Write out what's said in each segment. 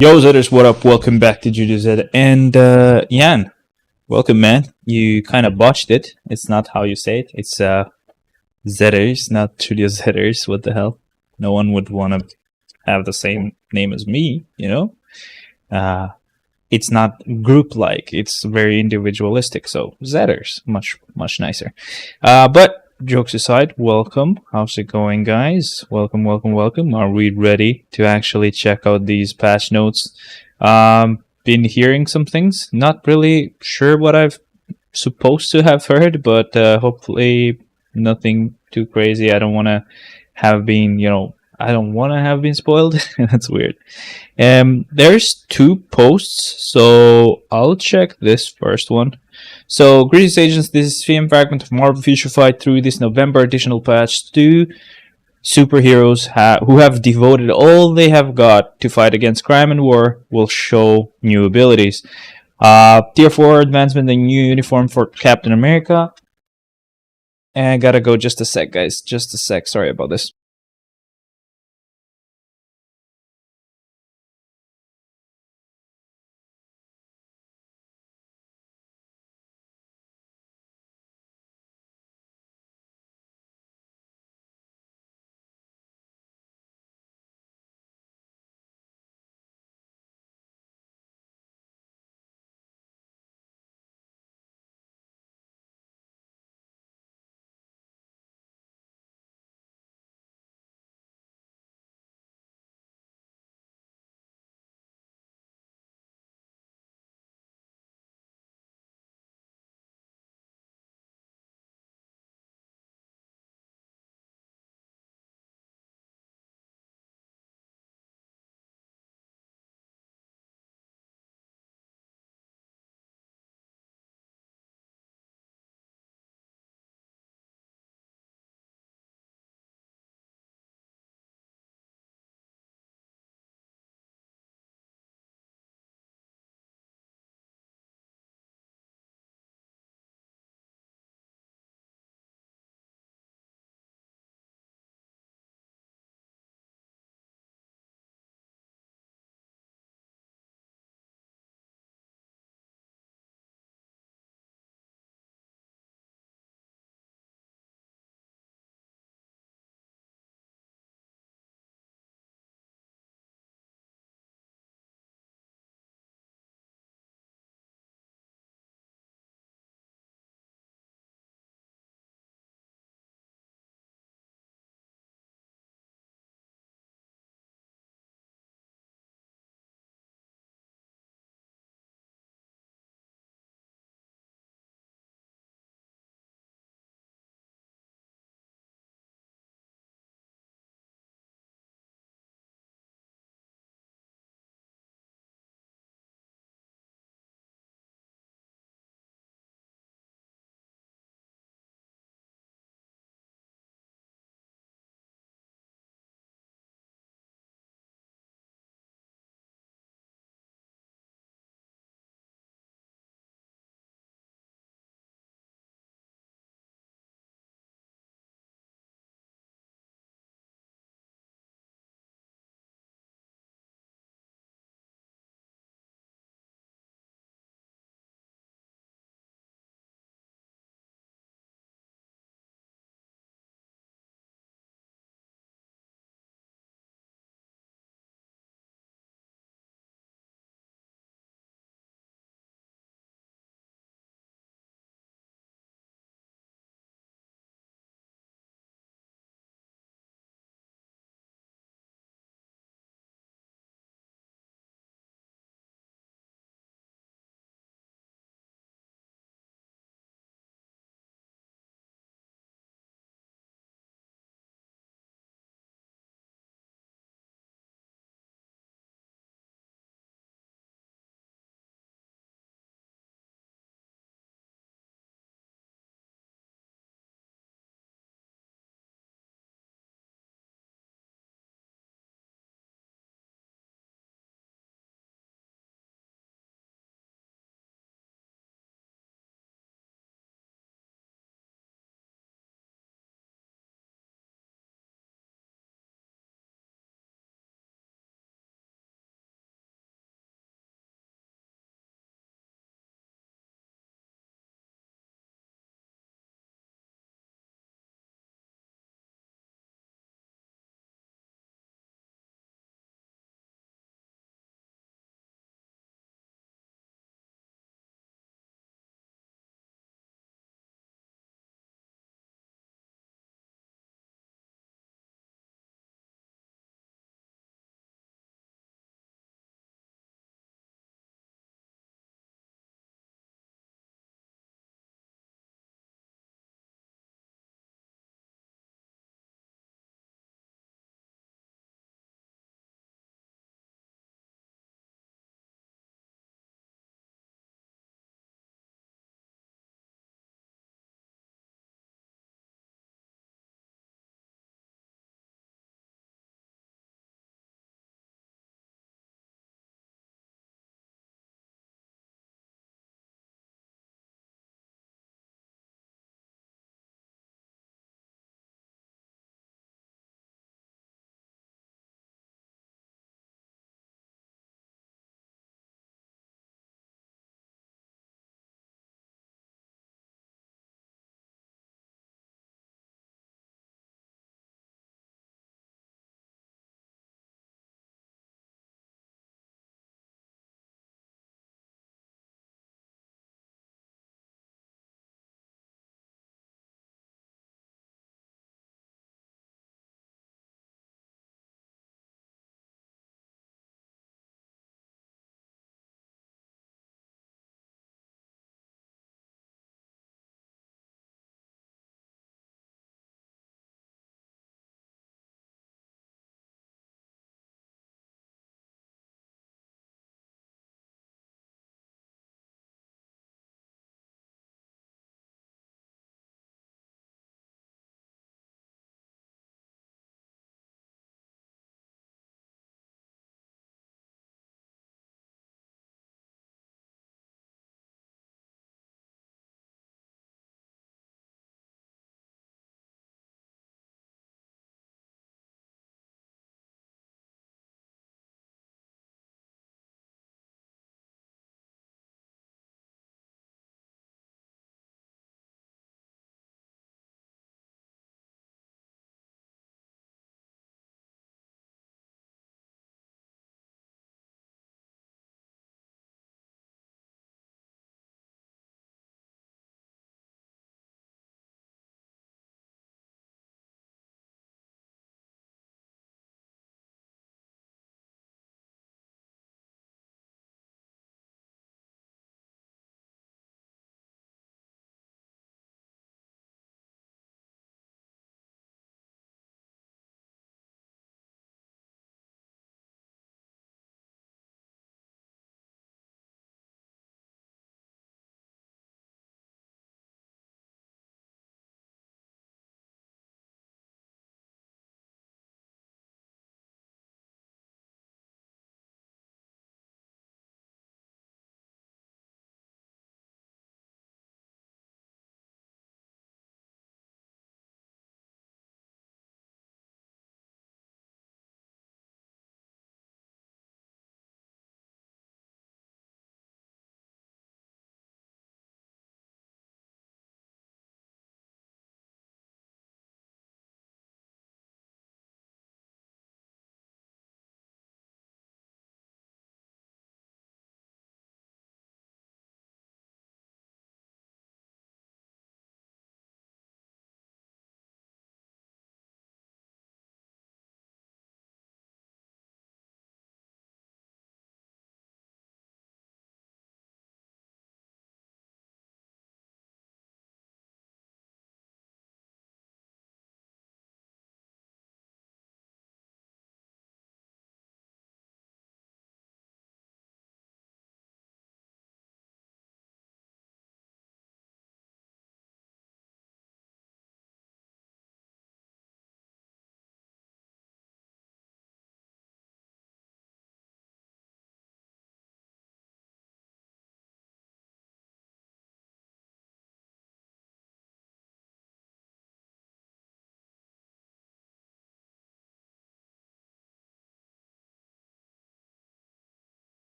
Yo, Zetters, what up? Welcome back to Juju Zed. And Jan, welcome, man. You kind of botched it. It's not how you say it. It's Zetters, not Julius Zetters. What the hell? No one would want to have the same name as me, you know? Uh, it's not group like, it's very individualistic. So, Zetters, much nicer. But jokes aside, welcome. How's it going, guys? Welcome. Are we ready to actually check out these patch notes? Been hearing some things. Not really sure what I've supposed to have heard, but hopefully nothing too crazy. I don't want to have been, I don't want to have been spoiled. That's weird. There's two posts, so I'll check this first one. So, greetings agents, this is VM Fragment of Marvel Future Fight. Through this November additional patch, two superheroes who have devoted all they have got to fight against crime and war will show new abilities. Tier 4 advancement and new uniform for Captain America. And I gotta go just a sec, guys. Just a sec. Sorry about this.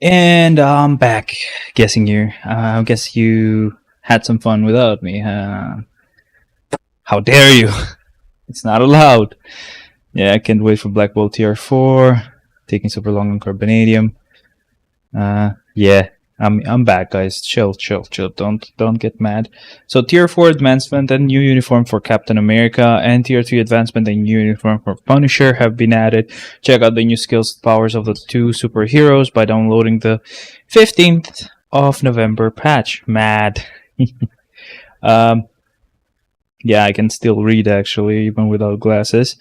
And I'm back. Guessing you. I guess you had some fun without me. How dare you? It's not allowed. Yeah, I can't wait for Black Bolt TR4. Taking super long on Carbonadium. Yeah, I'm back, guys. Chill. Don't get mad. So Tier 4 advancement and new uniform for Captain America, and Tier 3 advancement and new uniform for Punisher have been added. Check out the new skills powers of the two superheroes by downloading the 15th of November patch. Mad. Yeah, I can still read actually, even without glasses,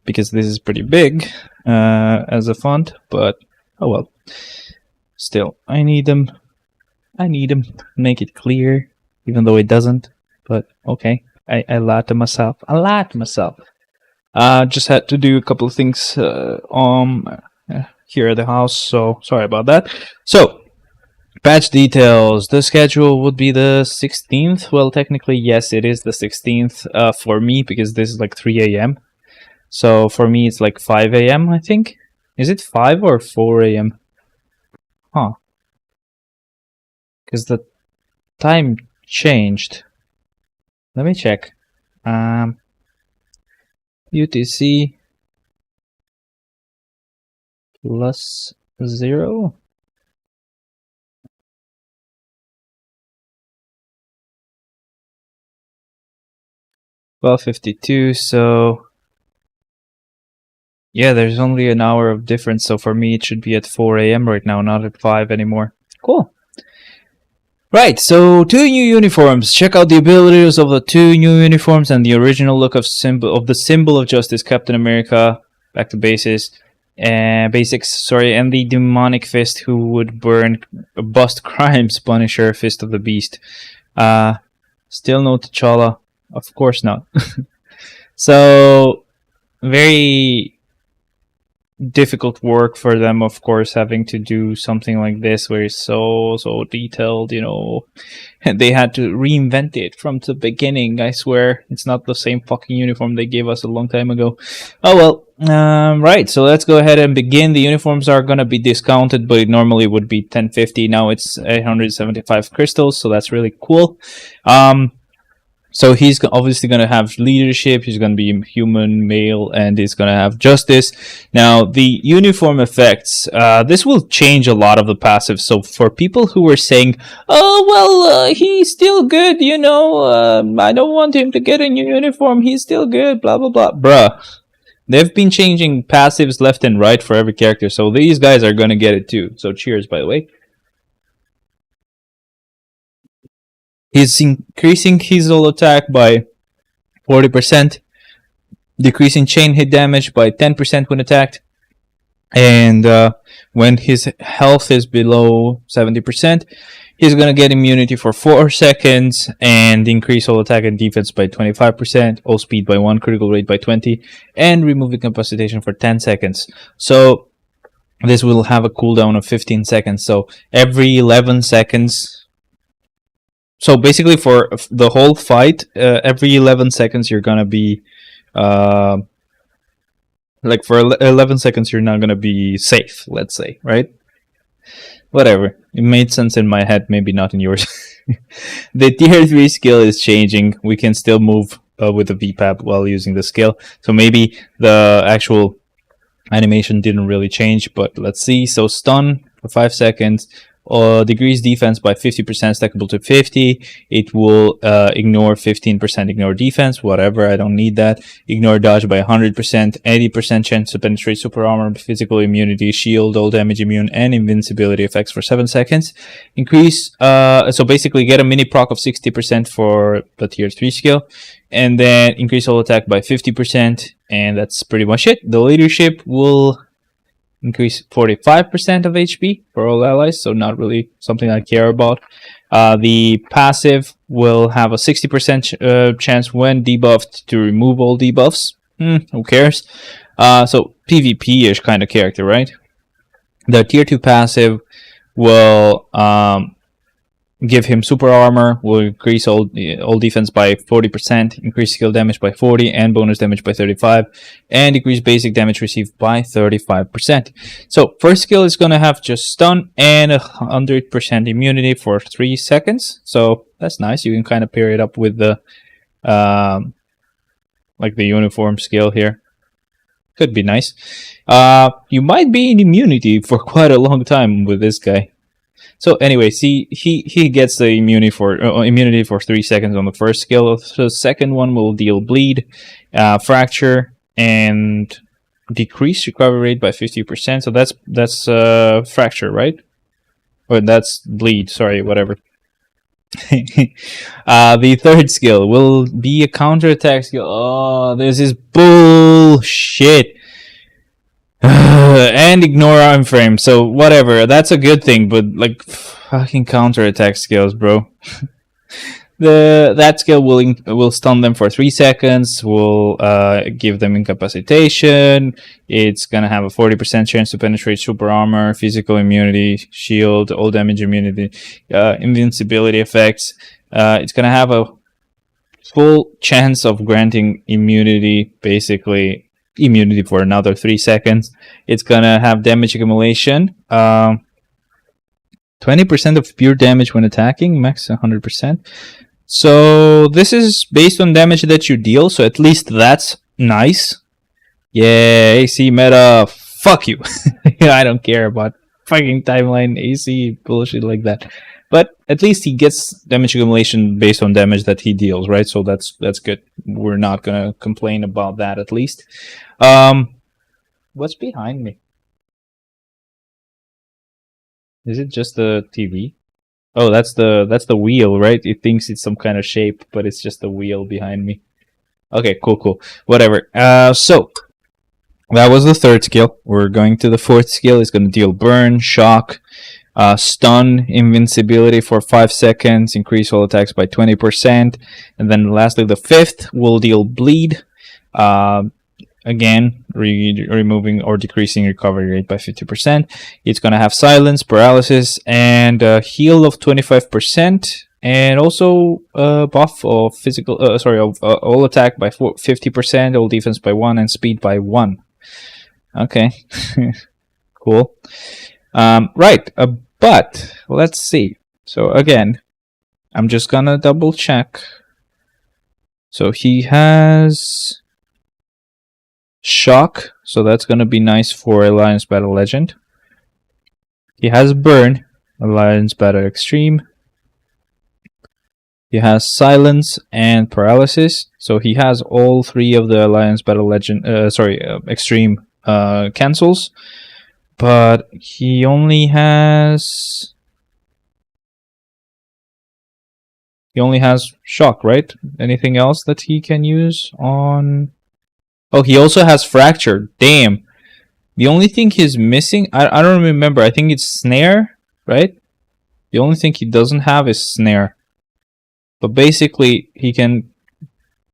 because this is pretty big as a font, but oh well. Still, I need them. Make it clear, even though it doesn't. But okay, I lied to myself. Just had to do a couple of things here at the house, so sorry about that. So, patch details. The schedule would be the 16th. Well, technically, yes, it is the 16th for me, because this is like 3 a.m. So for me, it's like 5 a.m., I think. Is it 5 or 4 a.m.? Huh. Because the time changed. Let me check. UTC plus 0. Well, 52, so yeah, there's only an hour of difference, so for me it should be at 4 a.m. right now, not at 5 anymore. Cool. Right, so 2 new uniforms. Check out the abilities of the 2 new uniforms and the original look of the symbol of justice, Captain America. Back to basics, and the demonic fist who would bust crimes, Punisher, Fist of the Beast. Still no T'Challa, of course not. So very difficult work for them, of course, having to do something like this where it's so detailed, you know. And they had to reinvent it from the beginning. I swear it's not the same fucking uniform they gave us a long time ago. Oh well. Right, so let's go ahead and begin. The uniforms are gonna be discounted, but it normally would be 1050. Now it's 875 crystals, so that's really cool. So he's obviously going to have leadership, he's going to be human, male, and he's going to have justice. Now, the uniform effects, this will change a lot of the passives. So for people who were saying, oh, well, he's still good, you know, I don't want him to get a new uniform, he's still good, blah, blah, blah. Bruh, they've been changing passives left and right for every character, so these guys are going to get it too. So cheers, by the way. He's increasing his all attack by 40%, decreasing chain hit damage by 10% when attacked, and when his health is below 70%, he's going to get immunity for 4 seconds, and increase all attack and defense by 25%, all speed by 1, critical rate by 20, and remove incapacitation for 10 seconds. So this will have a cooldown of 15 seconds, so every 11 seconds... So basically for the whole fight, every 11 seconds you're gonna be... like for 11 seconds you're not gonna be safe, let's say, right? Whatever. It made sense in my head, maybe not in yours. The tier 3 skill is changing. We can still move with the VPAP while using the skill. So maybe the actual animation didn't really change, but let's see. So stun for 5 seconds. Decrease defense by 50%, stackable to 50. It will ignore 15% ignore defense, whatever, I don't need that. Ignore dodge by 100%, 80% chance to penetrate super armor, physical immunity, shield, all damage immune, and invincibility effects for 7 seconds. Increase, so basically get a mini proc of 60% for the tier 3 skill, and then increase all attack by 50%, and that's pretty much it. The leadership will increase 45% of HP for all allies, so not really something I care about. The passive will have a 60% chance when debuffed to remove all debuffs. Who cares? So PvP-ish kind of character, right? The tier 2 passive will give him super armor, will increase all defense by 40%, increase skill damage by 40, and bonus damage by 35, and decrease basic damage received by 35%. So first skill is gonna have just stun and 100% immunity for 3 seconds. So that's nice. You can kind of pair it up with the like the uniform skill here. Could be nice. You might be in immunity for quite a long time with this guy. So anyway, see, he gets the immunity for 3 seconds on the first skill. So the second one will deal bleed, fracture, and decrease recovery rate by 50%. So that's fracture, right? Or that's bleed. Sorry, whatever. The third skill will be a counterattack skill. Oh, this is bullshit. And ignore arm frame. So whatever, that's a good thing, but like fucking counterattack skills, bro. That skill will stun them for 3 seconds. Will give them incapacitation. It's gonna have a 40% chance to penetrate super armor, physical immunity, shield, all damage immunity, invincibility effects. It's gonna have a full chance of granting immunity, basically immunity for another 3 seconds. It's gonna have damage accumulation, 20% of pure damage when attacking, max 100%. So this is based on damage that you deal, so at least that's nice. Yeah, AC meta, fuck you. I don't care about fucking timeline AC bullshit like that. But at least he gets damage accumulation based on damage that he deals, right? So that's good. We're not gonna complain about that, at least. What's behind me? Is it just the TV? Oh, that's the wheel, right? It thinks it's some kind of shape, but it's just the wheel behind me. Okay, cool. Whatever. So that was the third skill. We're going to the fourth skill. It's gonna deal burn, shock, stun, invincibility for 5 seconds, increase all attacks by 20%, and then lastly the fifth will deal bleed, again removing or decreasing recovery rate by 50%. It's gonna have silence, paralysis, and heal of 25%, and also buff of physical all attack by 50%, all defense by 1, and speed by 1. Okay. Cool. Right, but let's see. So again, I'm just gonna double check. So he has shock, so that's gonna be nice for Alliance Battle Legend. He has burn, Alliance Battle Extreme. He has silence and paralysis, so he has all 3 of the Alliance Battle Legend, Extreme cancels. But he only has shock, right? Anything else that he can use on? Oh, he also has fracture. Damn. The only thing he's missing, I don't remember. I think it's snare, right? The only thing he doesn't have is snare. But basically, he can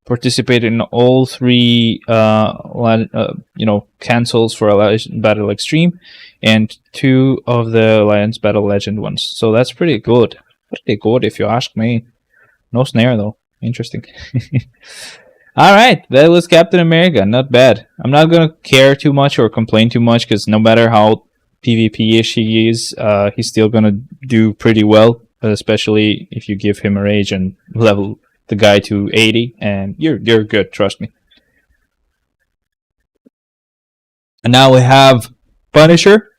participate in all 3 cancels for Alliance Battle Extreme and 2 of the Alliance Battle Legend ones. So that's pretty good. Pretty good if you ask me. No snare though. Interesting. Alright, that was Captain America. Not bad. I'm not gonna care too much or complain too much, because no matter how PvP-ish he is, he's still gonna do pretty well, especially if you give him a rage and level the guy to 80, and you're good, trust me. And now we have Punisher.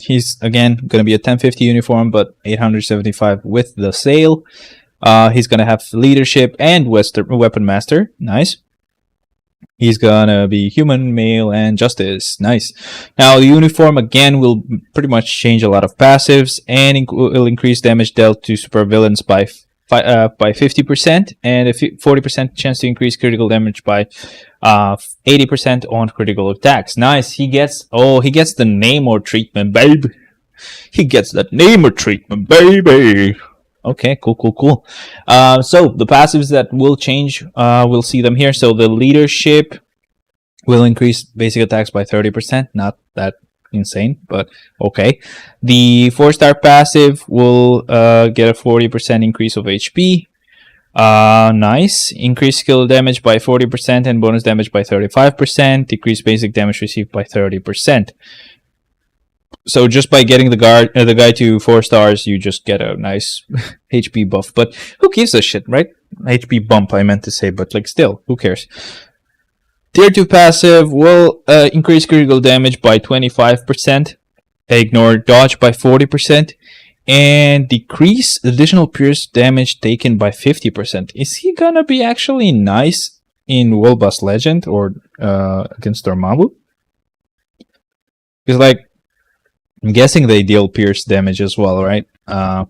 He's again gonna be a 1050 uniform, but 875 with the sale. He's gonna have leadership and weapon master. Nice. He's gonna be human, male, and justice. Nice. Now the uniform again will pretty much change a lot of passives, and will increase damage dealt to supervillains by 50%, and a 40% chance to increase critical damage by 80% on critical attacks. Nice. He gets the Namor treatment, babe. He gets that Namor treatment, baby. Okay, cool. So the passives that will change, we'll see them here. So the leadership will increase basic attacks by 30%. Not that insane, but okay. The 4-star passive will get a 40% increase of HP. Nice. Increase skill damage by 40% and bonus damage by 35%. Decrease basic damage received by 30%. So just by getting the guy to 4 stars, you just get a nice HP buff. But who gives a shit, right? HP bump, I meant to say, but like still, who cares? Tier 2 passive will increase critical damage by 25%, ignore dodge by 40%, and decrease additional pierce damage taken by 50%. Is he gonna be actually nice in World Boss Legend or against Netmarble? Because like, I'm guessing they deal pierce damage as well, right? I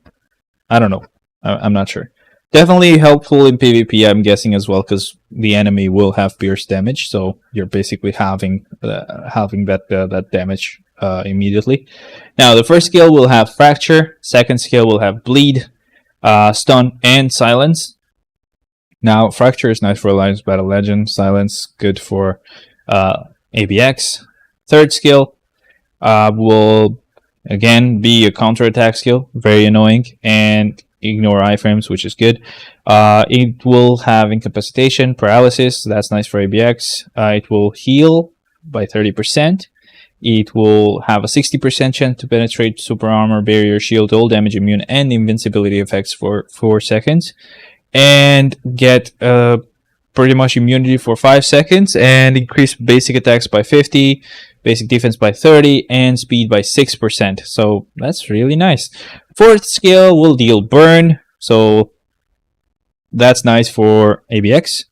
don't know. I'm not sure. Definitely helpful in PvP, I'm guessing as well, because the enemy will have pierce damage, so you're basically having that damage immediately. Now, the first skill will have Fracture. Second skill will have Bleed, Stun, and Silence. Now, Fracture is nice for Alliance Battle Legend. Silence, good for ABX. Third skill will, again, be a counterattack skill. Very annoying. And ignore iframes, which is good. It will have incapacitation, paralysis. That's nice for ABX. It will heal by 30%. It will have a 60% chance to penetrate super armor, barrier, shield, all damage, immune, and invincibility effects for 4 seconds. And get pretty much immunity for 5 seconds. And increase basic attacks by 50, basic defense by 30, and speed by 6%. So that's really nice. Fourth skill will deal burn. So that's nice for ABX.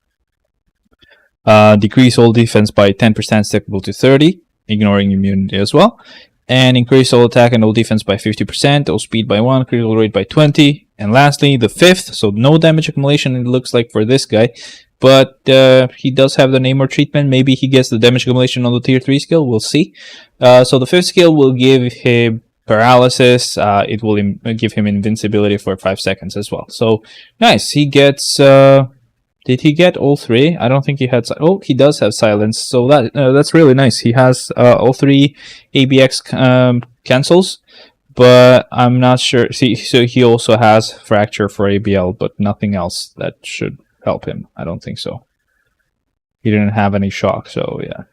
Decrease all defense by 10% stackable to 30, ignoring immunity as well. And increase all attack and all defense by 50%, all speed by 1, critical rate by 20. And lastly, the fifth, so no damage accumulation, it looks like, for this guy. But he does have the Namor treatment. Maybe he gets the damage accumulation on the tier 3 skill. We'll see. So the fifth skill will give him paralysis. It will give him invincibility for 5 seconds as well. So nice. He gets... did he get all 3? I don't think he had... Oh, he does have silence. So that's really nice. He has all 3 ABX cancels. But I'm not sure. See, so he also has Fracture for ABL, but nothing else that should help him. I don't think so. He didn't have any shock, so yeah.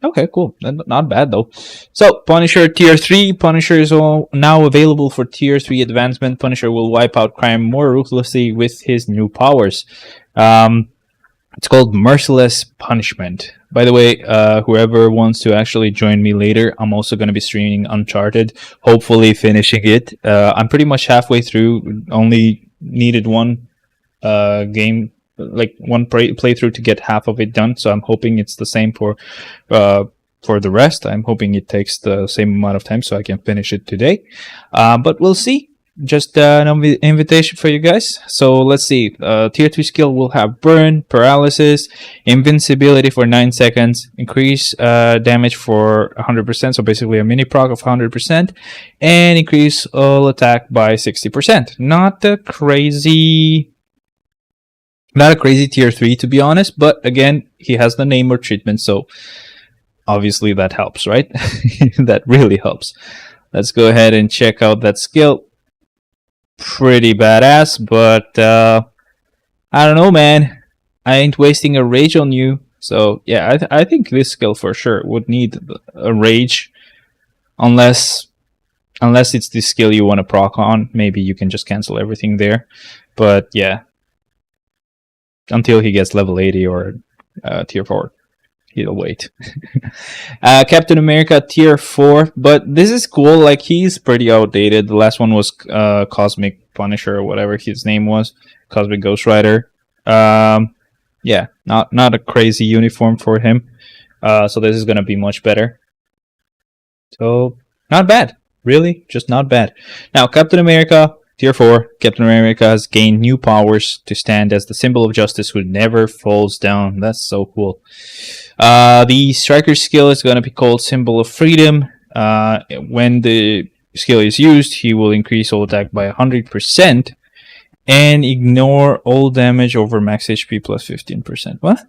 Okay, cool. Not bad though. So Punisher tier 3. Punisher is now available for tier 3 advancement. Punisher will wipe out crime more ruthlessly with his new powers. It's called Merciless Punishment. By the way, whoever wants to actually join me later, I'm also going to be streaming Uncharted, hopefully finishing it. I'm pretty much halfway through, only needed one game, like one playthrough to get half of it done, so I'm hoping it's the same for the rest. I'm hoping it takes the same amount of time so I can finish it today. But we'll see. Just an invitation for you guys. So let's see. Tier 3 skill will have burn, paralysis, invincibility for 9 seconds, increase damage for 100%, so basically a mini proc of 100%, and increase all attack by 60%. Not a crazy tier 3 to be honest, but again, he has the Namor treatment, so obviously that helps, right? That really helps. Let's go ahead and check out that skill. Pretty badass, but I don't know, man. I ain't wasting a rage on you. So yeah, I think this skill for sure would need a rage, unless it's the skill you want to proc on. Maybe you can just cancel everything there. But yeah, until he gets level 80 or tier 4. He'll wait. Captain America tier 4, but this is cool. Like, he's pretty outdated. The last one was Cosmic Punisher or whatever his name was, Cosmic Ghost Rider. Yeah, not a crazy uniform for him. So this is gonna be much better. So not bad, really, just not bad. Now Captain America tier 4. Captain America has gained new powers to stand as the symbol of justice who never falls down. That's so cool. The striker skill is going to be called Symbol of Freedom. When the skill is used, he will increase all attack by 100% and ignore all damage over max HP plus 15%. What?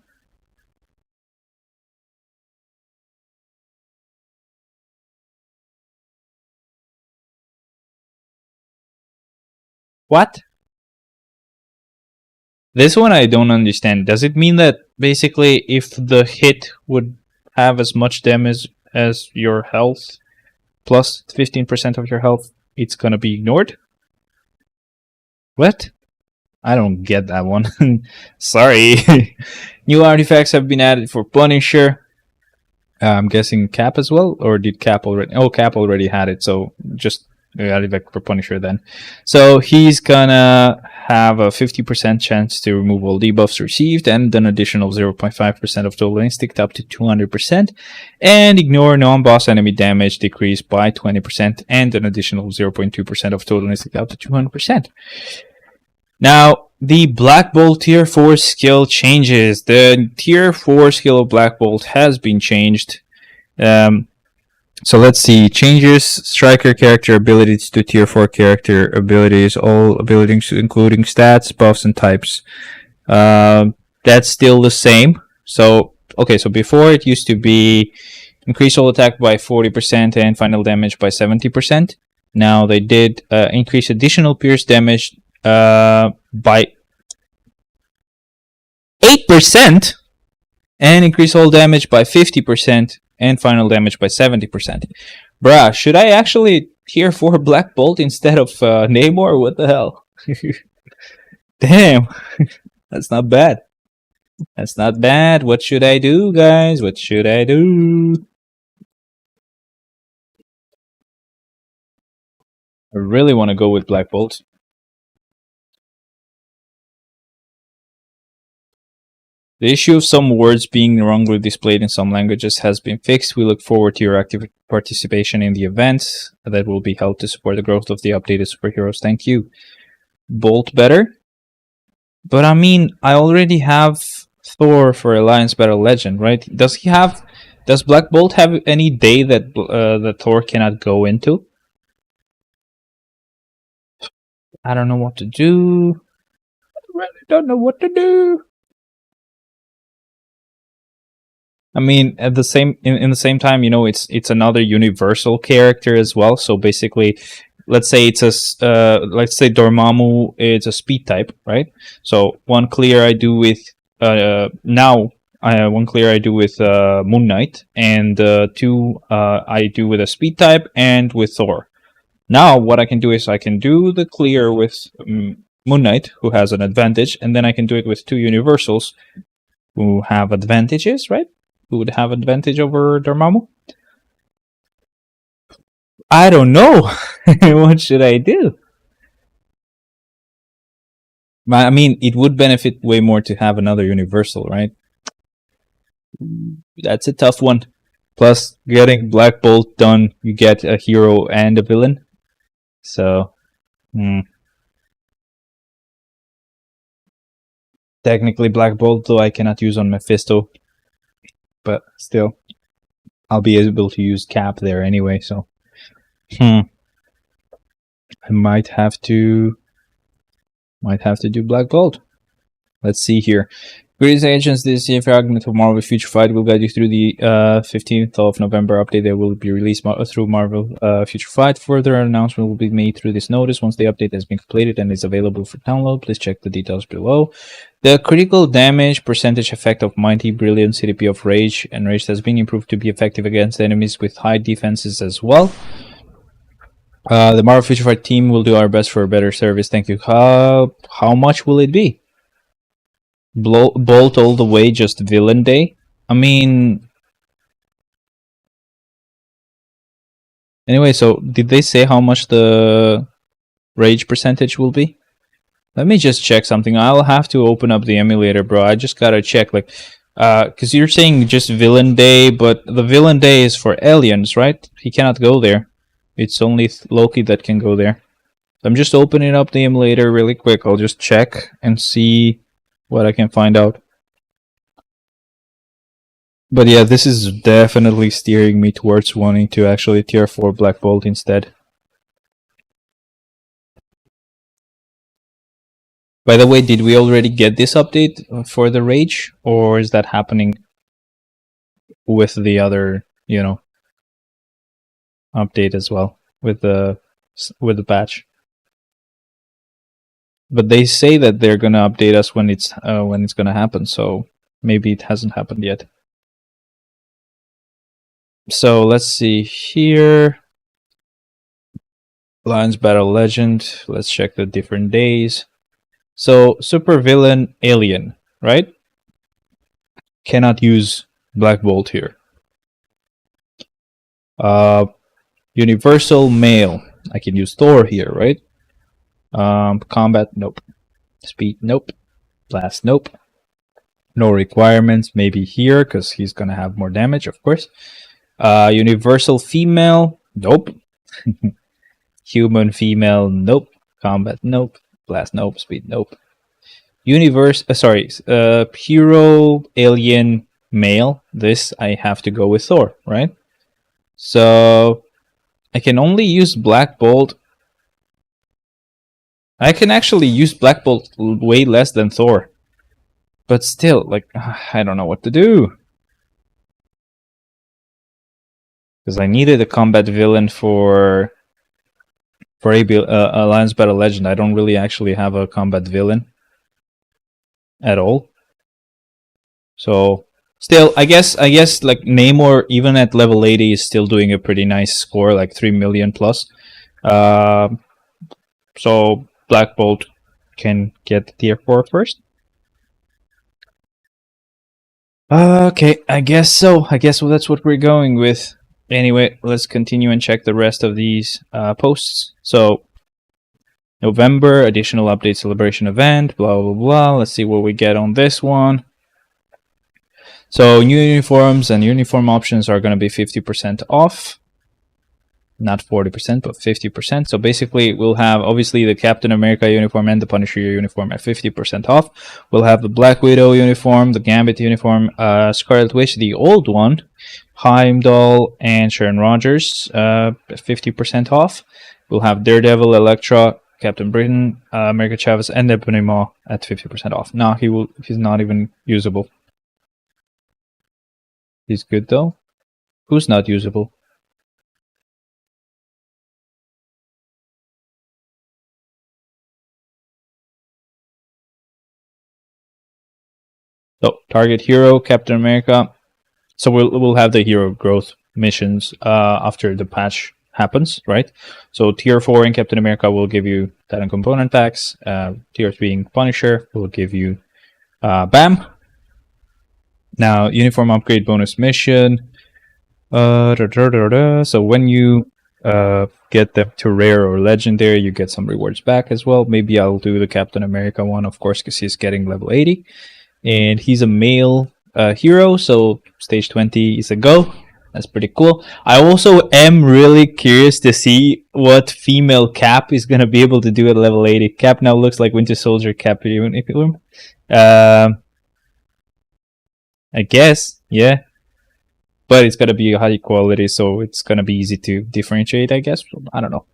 What? This one I don't understand. Does it mean that basically if the hit would have as much damage as your health, plus 15% of your health, it's gonna be ignored? What? I don't get that one. Sorry. New artifacts have been added for Punisher. I'm guessing Cap as well, or did Cap already? Oh, Cap already had it, so just added back for Punisher then. So he's gonna have a 50% chance to remove all debuffs received, and an additional 0.5% of total instinct up to 200%, and ignore non-boss enemy damage decreased by 20%, and an additional 0.2% of total instinct up to 200%. Now, the Black Bolt Tier 4 skill changes. The Tier 4 skill of Black Bolt has been changed. So let's see. Changes Striker character abilities to Tier 4 character abilities. All abilities including stats, buffs, and types. That's still the same. So, okay, so before it used to be increase all attack by 40% and final damage by 70%. Now they did increase additional pierce damage by 8% and increase all damage by 50% and final damage by 70%. Bruh, should I actually tier 4 Black Bolt instead of Namor? What the hell? Damn, that's not bad. That's not bad. What should I do, guys? What should I do? I really want to go with Black Bolt. The issue of some words being wrongly displayed in some languages has been fixed. We look forward to your active participation in the events that will be held to support the growth of the updated superheroes. Thank you. Bolt better? But I mean, I already have Thor for Alliance Battle Legend, right? Does Black Bolt have any day that that Thor cannot go into? I don't know what to do. I really don't know what to do. I mean, at the same in the same time, you know, it's another universal character as well. So basically, let's say it's let's say Dormammu is a speed type, right? So one clear I do with one clear I do with Moon Knight, and two I do with a speed type and with Thor. Now what I can do is I can do the clear with Moon Knight, who has an advantage, and then I can do it with two universals who have advantages, right? Who would have advantage over Dormammu? I don't know. What should I do? I mean, it would benefit way more to have another universal, right? That's a tough one. Plus, getting Black Bolt done, you get a hero and a villain. So, technically Black Bolt, though I cannot use on Mephisto. But still, I'll be able to use Cap there anyway, so. I might have to do Black Bolt. Let's see here. Greetings, agents. This is a fragment of Marvel Future Fight. Will guide you through the 15th of November update that will be released through Marvel Future Fight. Further announcement will be made through this notice once the update has been completed and is available for download. Please check the details below. The critical damage percentage effect of Mighty Brilliant CDP of Rage and Rage has been improved to be effective against enemies with high defenses as well. The Marvel Future Fight team will do our best for a better service. Thank you. How much will it be? Bolt all the way, just villain day? I mean... Anyway, so did they say how much the rage percentage will be? Let me just check something. I'll have to open up the emulator, bro. I just gotta check, like... because you're saying just villain day, but the villain day is for aliens, right? He cannot go there. It's only Loki that can go there. I'm just opening up the emulator really quick. I'll just check and see what I can find out. But yeah, this is definitely steering me towards wanting to actually tier 4 Black Bolt instead. By the way, did we already get this update for the Rage? Or is that happening with the other, you know, update as well? With the patch? But they say that they're gonna update us when it's gonna happen. So maybe it hasn't happened yet. So let's see here. Lions Battle Legend. Let's check the different days. So supervillain alien, right? Cannot use Black Bolt here. Universal male. I can use Thor here, right? Combat, nope. Speed, nope. Blast, nope. No requirements, maybe here, because he's gonna have more damage, of course. Universal female, nope. Human female, nope. Combat, nope. Blast, nope. Speed, nope. Hero alien male. This I have to go with Thor, right? So I can only use Black Bolt. I can actually use Black Bolt way less than Thor. But still, like, I don't know what to do. Because I needed a combat villain for Alliance Battle Legend. I don't really actually have a combat villain at all. So still, I guess like Namor, even at level 80, is still doing a pretty nice score, like 3 million plus. So Black Bolt can get tier 4 first. Okay, I guess so. I guess that's what we're going with. Anyway, let's continue and check the rest of these posts. So November, additional update celebration event, blah, blah, blah. Let's see what we get on this one. So new uniforms and uniform options are going to be 50% off. Not 40%, but 50%. So basically, we'll have, obviously, the Captain America uniform and the Punisher uniform at 50% off. We'll have the Black Widow uniform, the Gambit uniform, Scarlet Witch, the old one, Heimdall, and Sharon Rogers, 50% off. We'll have Daredevil, Elektra, Captain Britain, America Chavez, and Ebony Maw at 50% off. Now he's not even usable. He's good though. Who's not usable? So target hero, Captain America. So we'll have the hero growth missions after the patch happens, right? So tier 4 in Captain America will give you Titan component packs. Tier 3 in Punisher will give you BAM. Now uniform upgrade bonus mission. So when you get them to rare or legendary, you get some rewards back as well. Maybe I'll do the Captain America one, of course, because he's getting level 80. And he's a male hero, so stage 20 is a go. That's pretty cool. I also am really curious to see what female Cap is going to be able to do at level 80. Cap now looks like Winter Soldier Cap uniform. I guess, yeah. But it's going to be high quality, so it's going to be easy to differentiate, I guess. I don't know.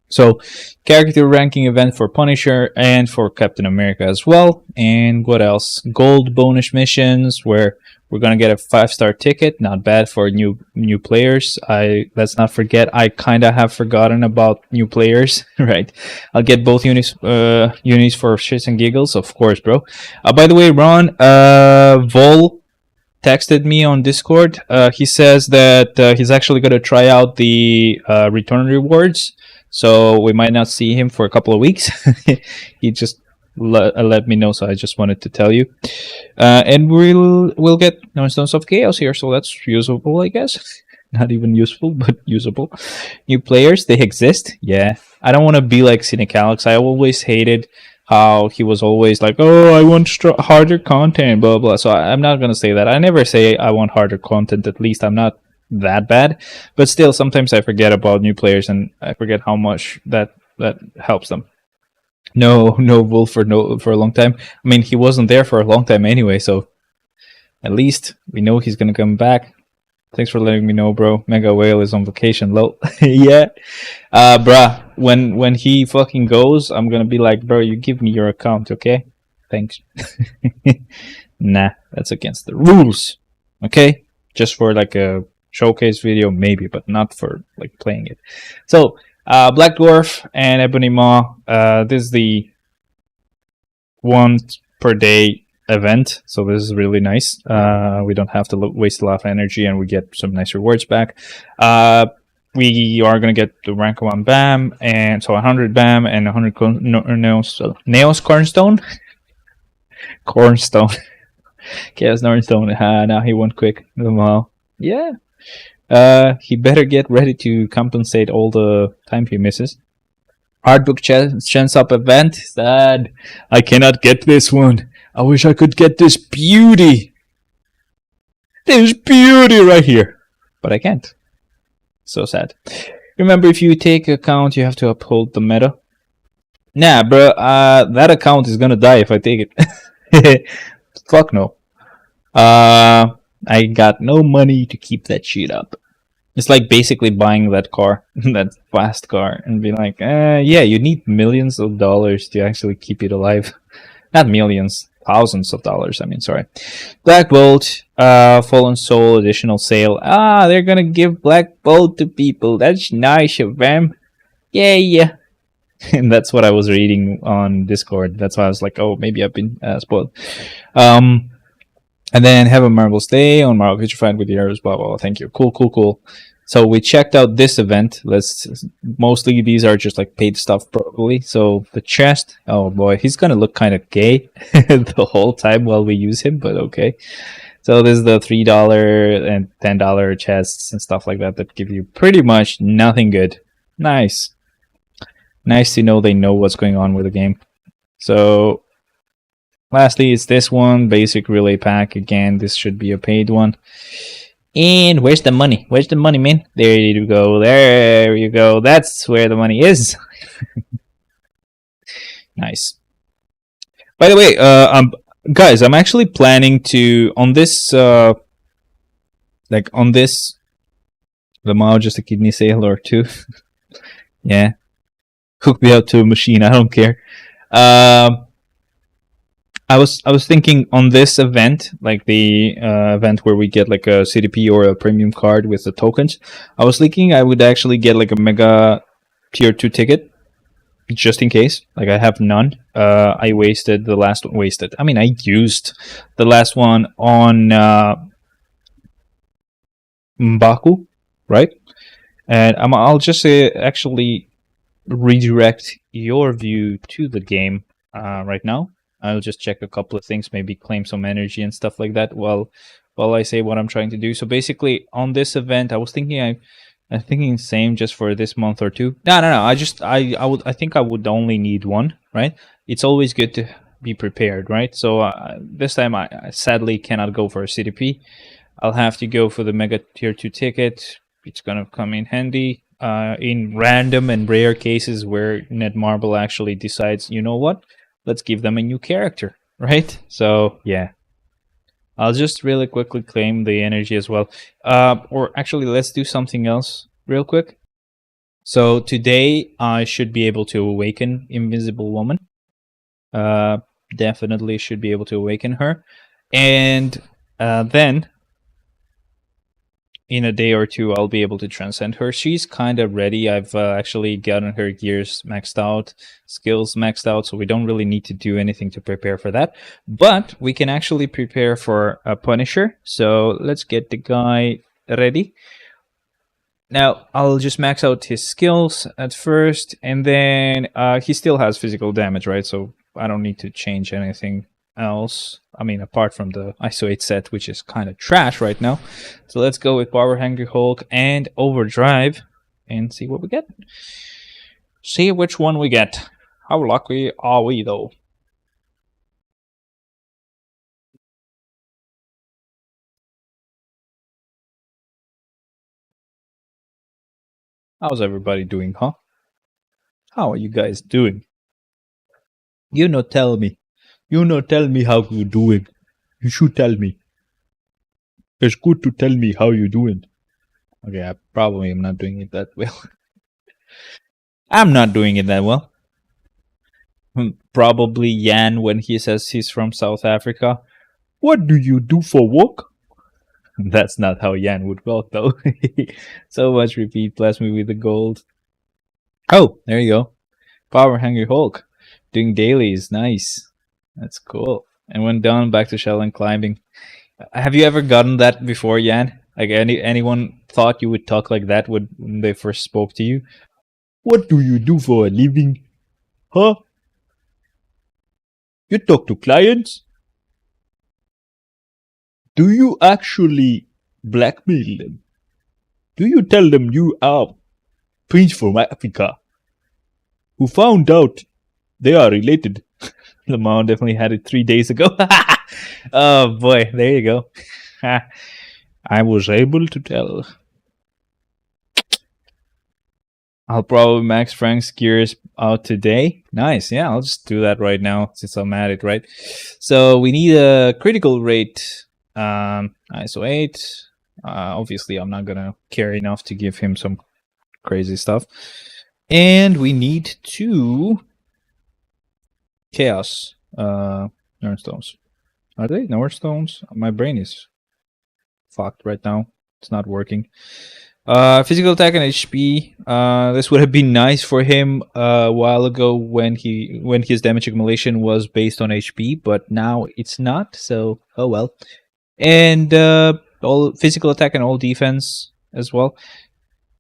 So, character ranking event for Punisher and for Captain America as well. And what else? Gold bonus missions where we're gonna get a 5-star ticket. Not bad for new players. Let's not forget, I kinda have forgotten about new players, right? I'll get both unis for shits and giggles, of course, bro. By the way, Ron, Vol texted me on Discord. He says that he's actually gonna try out the return rewards. So we might not see him for a couple of weeks. He just let me know, so I just wanted to tell you. And we'll get 9 Stones of Chaos here, so that's usable, I guess. Not even useful, but usable. New players, they exist. Yeah, I don't want to be like Cynic Alex. I always hated how he was always like, oh, I want harder content, blah blah. So I'm not gonna say that. I never say I want harder content. At least I'm not that bad, but still sometimes I forget about new players and I forget how much that helps them. No Wolf for a long time. I mean, he wasn't there for a long time anyway, so at least we know he's gonna come back. Thanks for letting me know, bro. Mega Whale is on vacation, lol. Yeah, bruh, when he fucking goes, I'm gonna be like, bro, you give me your account, okay? Thanks. Nah, that's against the rules. Okay, just for like a showcase video maybe, but not for like playing it. So Black Dwarf and Ebony Maw, this is the one per day event, so this is really nice. We don't have to waste a lot of energy, and we get some nice rewards back. We are gonna get the rank 1 BAM, and so 100 BAM and 100 nails cornstone. Cornstone. Chaos Nornstone. Now he went quick. Well, yeah. He better get ready to compensate all the time he misses. Artbook chance up event. Sad. I cannot get this one. I wish I could get this beauty. There's beauty right here. But I can't. So sad. Remember, if you take account, you have to uphold the meta. Nah, bro. That account is gonna die if I take it. Fuck no. I got no money to keep that shit up. It's like basically buying that car, that fast car, and be like, yeah, you need millions of dollars to actually keep it alive. Not millions, thousands of dollars. I mean, sorry. Black Bolt, Fallen Soul, additional sale. They're gonna give Black Bolt to people. That's nice of them. Yeah. And that's what I was reading on Discord. That's why I was like, oh, maybe I've been spoiled. And then have a Marble Stay on Marble Petrified with the arrows, blah, blah, blah. Thank you. Cool. So we checked out this event. Mostly these are just like paid stuff probably. So the chest, oh boy, he's gonna look kind of gay the whole time while we use him, but okay. So this is the $3 and $10 chests and stuff like that that give you pretty much nothing good. Nice to know they know what's going on with the game. So lastly, it's this one, basic relay pack. Again, this should be a paid one. And where's the money? Where's the money, man? There you go. There you go. That's where the money is. Nice. By the way, guys, I'm actually planning to on this, the Mao just a kidney sale or two. Yeah, hook me up to a machine. I don't care. I was thinking on this event, like the event where we get like a CDP or a premium card with the tokens. I was thinking I would actually get like a mega tier 2 ticket, just in case. Like I have none. I wasted the last one. I mean, I used the last one on Mbaku, right? And I'll just actually redirect your view to the game right now. I'll just check a couple of things, maybe claim some energy and stuff like that while I say what I'm trying to do. So basically, on this event, I was thinking I'm thinking same just for this month or two. No. I think I would only need one, right? It's always good to be prepared, right? So this time I sadly cannot go for a CDP. I'll have to go for the Mega Tier 2 ticket. It's gonna come in handy in random and rare cases where Netmarble actually decides, you know what? Let's give them a new character, right? So, yeah. I'll just really quickly claim the energy as well. Or actually, let's do something else real quick. So, today, I should be able to awaken Invisible Woman. Definitely should be able to awaken her. And then, in a day or two, I'll be able to transcend her. She's kind of ready. I've actually gotten her gears maxed out, skills maxed out, so we don't really need to do anything to prepare for that. But we can actually prepare for a Punisher. So let's get the guy ready. Now, I'll just max out his skills at first, and then he still has physical damage, right? So I don't need to change anything else. I mean, apart from the ISO 8 set, which is kind of trash right now. So let's go with Power Hungry Hulk and Overdrive and see what we get. See which one we get. How lucky are we, though? How's everybody doing, huh? How are you guys doing? You not tell me. You not tell me how you doing. You should tell me. It's good to tell me how you doing. Okay, I probably am not doing it that well. I'm not doing it that well. Probably Yan when he says he's from South Africa. What do you do for work? That's not how Yan would talk, though. So much repeat. Bless me with the gold. Oh, there you go. Power Hungry Hulk. Doing dailies. Nice. That's cool. And went down back to shell and climbing. Have you ever gotten that before, Yan? Like anyone thought you would talk like that when they first spoke to you? What do you do for a living? Huh? You talk to clients? Do you actually blackmail them? Do you tell them you are Prince from Africa who found out they are related? Lamar definitely had it 3 days ago. Oh boy, there you go. I was able to tell. I'll probably max Frank's gears out today. Nice, yeah, I'll just do that right now since I'm at it, right? So we need a critical rate, ISO 8. Obviously, I'm not gonna care enough to give him some crazy stuff. And we need 2 chaos North stones. Are they North stones? My brain is fucked right now. It's not working. Physical attack and HP. This would have been nice for him a while ago when his damage accumulation was based on HP, but now it's not. So oh well. And all physical attack and all defense as well.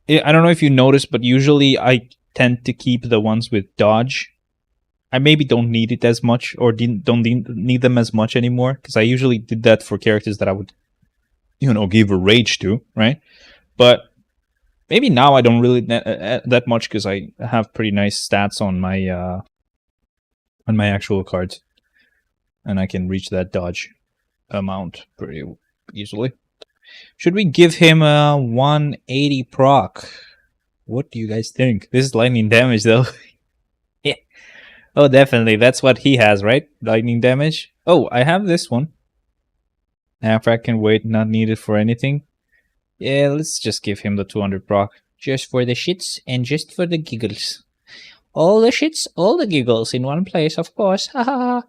I don't know if you noticed, but usually I tend to keep the ones with dodge. I maybe don't need it as much, or don't need them as much anymore, because I usually did that for characters that I would, give a rage to, right? But maybe now I don't really that much because I have pretty nice stats on my actual cards, and I can reach that dodge amount pretty easily. Should we give him a 180 proc? What do you guys think? This is lightning damage though. Yeah. Oh, definitely. That's what he has, right? Lightning damage. Oh, I have this one. Half-rack can wait, not needed for anything. Yeah, let's just give him the 200 proc. Just for the shits and just for the giggles. All the shits, all the giggles in one place, of course. Haha.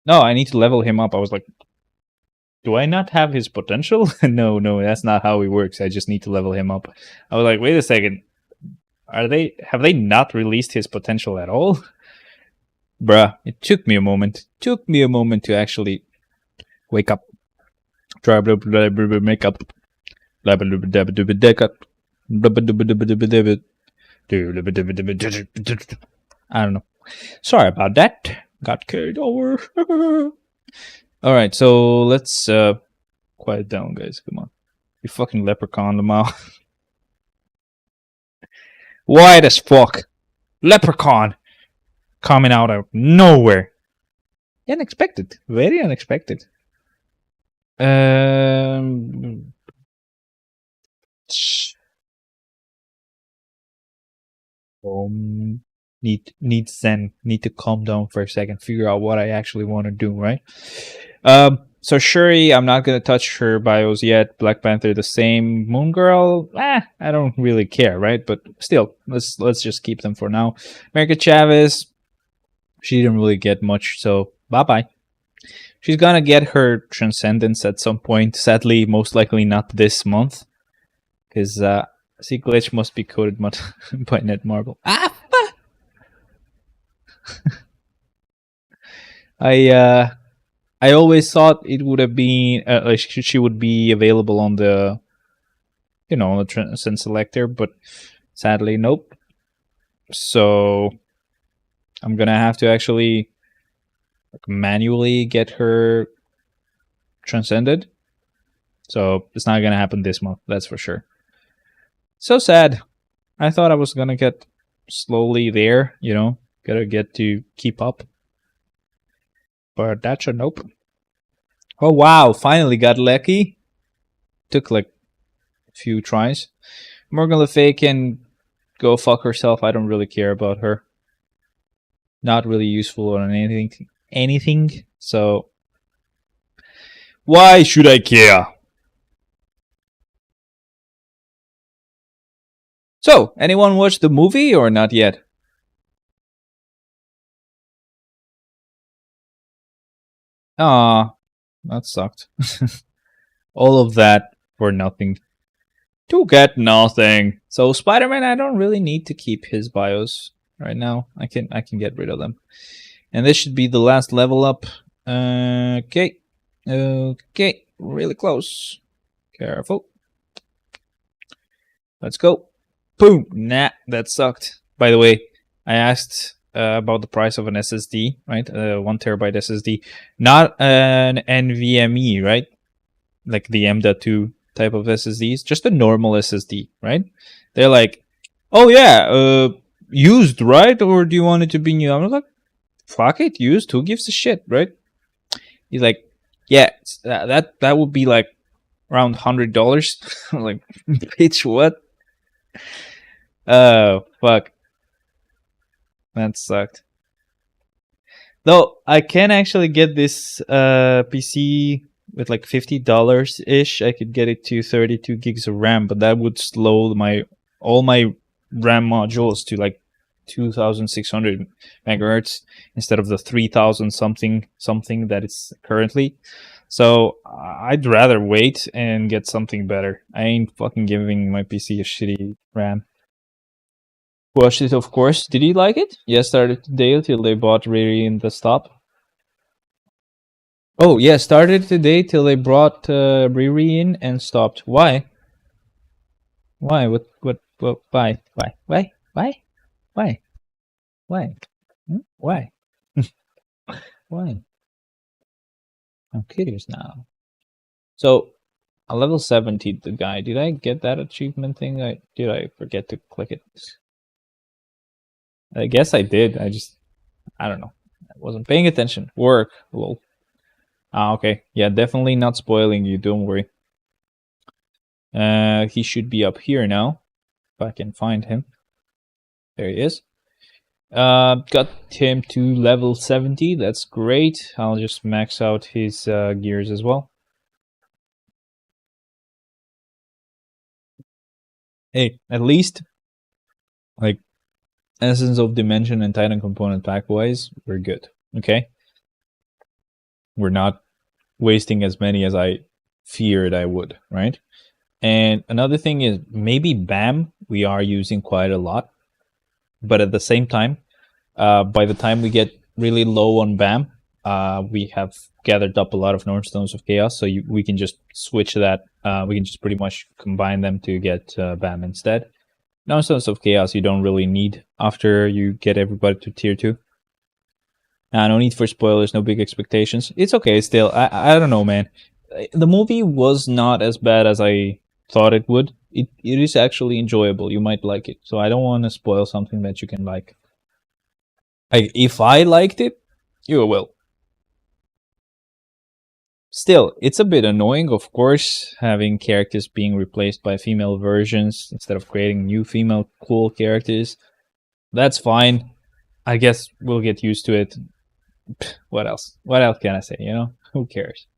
No, I need to level him up. I was like, do I not have his potential? No, that's not how he works. I just need to level him up. I was like, wait a second. Have they not released his potential at all? Bruh, it took me a moment. Took me a moment to actually wake up. Try to make up. I don't know. Sorry about that. Got carried over. Alright, so let's quiet down, guys. Come on. You fucking leprechaun, Lamau. White as fuck. Leprechaun. Coming out of nowhere. Unexpected. Very unexpected. Need zen. Need to calm down for a second. Figure out what I actually want to do, right? So Shuri, I'm not gonna touch her bios yet. Black Panther, the same. Moon Girl, I don't really care, right? But still, let's just keep them for now. America Chavez, she didn't really get much, so bye bye. She's gonna get her Transcendence at some point. Sadly, most likely not this month, because C glitch must be coded by Netmarble. I always thought it would have been like she would be available on the the Transcend selector, but sadly nope. So I'm gonna have to actually manually get her transcended. So it's not gonna happen this month, that's for sure. So sad. I thought I was gonna get slowly there, gotta get to keep up. But that's a nope. Oh wow, finally got lucky. Took like a few tries. Morgan Le Fay can go fuck herself. I don't really care about her. Not really useful on anything. So why should I care? So, anyone watch the movie or not yet? Ah, that sucked. All of that for nothing. to get nothing. So Spider-Man, I don't really need to keep his bios right now. I can get rid of them. And this should be the last level up. Okay. Okay. Really close. Careful. Let's go. Boom. Nah, that sucked. By the way, I asked about the price of an SSD, right? 1 terabyte SSD, not an NVMe, right? Like the M.2 type of SSDs, just a normal SSD, right? They're like, oh yeah, used, right? Or do you want it to be new? I'm like, fuck it, used. Who gives a shit, right? He's like, yeah, that would be like around $100. I'm like, bitch, what? Oh fuck, that sucked. Though I can actually get this PC with like $50 ish. I could get it to 32 gigs of RAM, but that would slow all my RAM modules to like 2,600 megahertz instead of the 3,000 something that it's currently. So I'd rather wait and get something better. I ain't fucking giving my PC a shitty RAM. Watched it, of course. Did you like it? Yeah, started today till they bought Riri in the stop. Oh, yeah, started today till they brought Riri in and stopped. Why? Why? What, why? Why? Why? Why? Why? Why? Why? Why? I'm curious now. So, a level 70, the guy. Did I get that achievement thing? Did I forget to click it? I guess I did. I don't know. I wasn't paying attention. Work. Lol. Ah, okay. Yeah, definitely not spoiling you. Don't worry. He should be up here now. If I can find him. There he is. Got him to level 70. That's great. I'll just max out his gears as well. Hey, at least, like, Essence of Dimension and Titan Component pack wise, we're good. Okay? We're not wasting as many as I feared I would, right? And another thing is maybe BAM we are using quite a lot, but at the same time, by the time we get really low on BAM, we have gathered up a lot of North Stones of Chaos, so we can just switch that. We can just pretty much combine them to get BAM instead. North Stones of Chaos you don't really need after you get everybody to tier 2. No need for spoilers, no big expectations. It's okay still. I don't know, man. The movie was not as bad as I thought it would. It is actually enjoyable. You might like it. So I don't want to spoil something that you can like. If I liked it, you will. Still, it's a bit annoying, of course, having characters being replaced by female versions instead of creating new female cool characters. That's fine. I guess we'll get used to it. What else? What else can I say, you know? Who cares?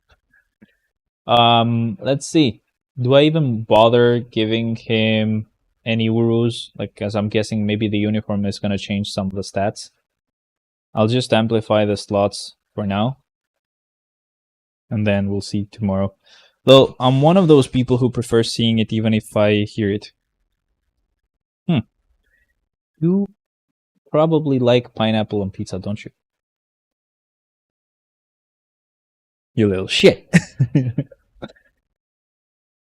Let's see. Do I even bother giving him any Urus? Like, as I'm guessing maybe the uniform is gonna change some of the stats. I'll just amplify the slots for now. And then we'll see tomorrow. Though, I'm one of those people who prefer seeing it even if I hear it. You probably like pineapple on pizza, don't you? You little shit.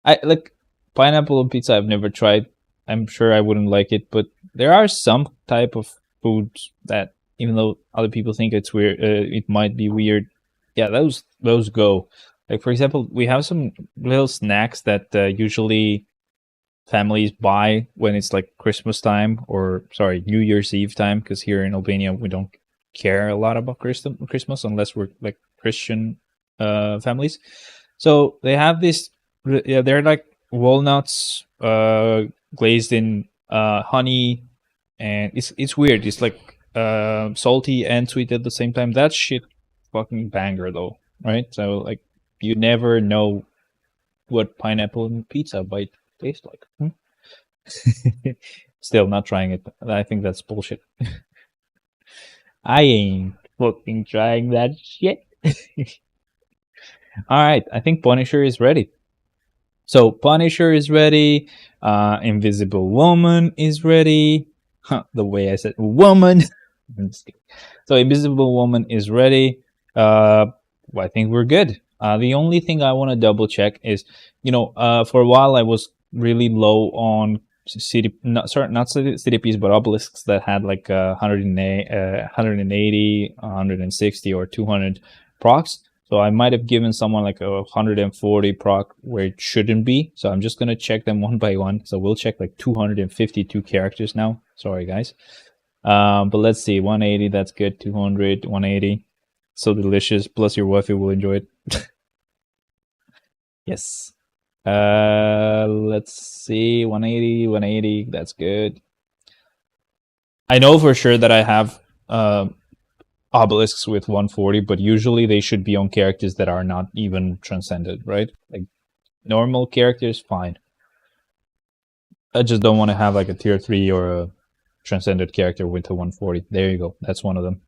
I like pineapple on pizza. I've never tried. I'm sure I wouldn't like it, but there are some type of foods that, even though other people think it's weird, it might be weird. Yeah, those go. Like for example, we have some little snacks that usually families buy when it's like Christmas time, or sorry, New Year's Eve time, because here in Albania we don't care a lot about Christmas unless we're like Christian families. So they have this. Yeah, they're like walnuts glazed in honey, and it's weird. It's like salty and sweet at the same time. That shit fucking banger though, right? So like you never know what pineapple and pizza might taste like. Still not trying it. I think that's bullshit. I ain't fucking trying that shit. All right, I think Punisher is ready. So Punisher is ready. Invisible Woman is ready. Huh, the way I said woman. So Invisible Woman is ready. I think we're good. The only thing I want to double check is, for a while I was really low on not CDPs, but obelisks that had like 180, 160, or 200 procs. So I might have given someone like a 140 proc where it shouldn't be. So I'm just going to check them one by one. So we'll check like 252 characters now. Sorry, guys. But let's see. 180, that's good. 200, 180. So delicious. Plus your wifey will enjoy it. Yes. Let's see. 180, 180. That's good. I know for sure that I have obelisks with 140, but usually they should be on characters that are not even transcended, right? Like normal characters, fine. I just don't want to have like a tier 3 or a transcended character with a 140. There you go. That's one of them.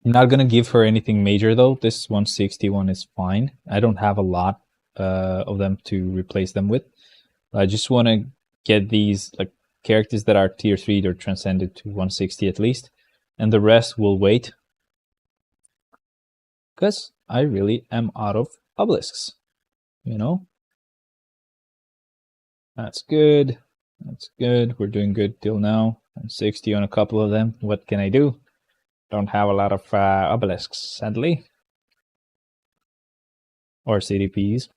I'm not gonna give her anything major though. This 161 is fine. I don't have a lot of them to replace them with. I just want to get these like characters that are tier 3 or transcended to 160 at least, and the rest will wait because I really am out of obelisks. That's good. That's good. We're doing good till now. 160 on a couple of them. What can I do? Don't have a lot of obelisks, sadly. Or CDPs.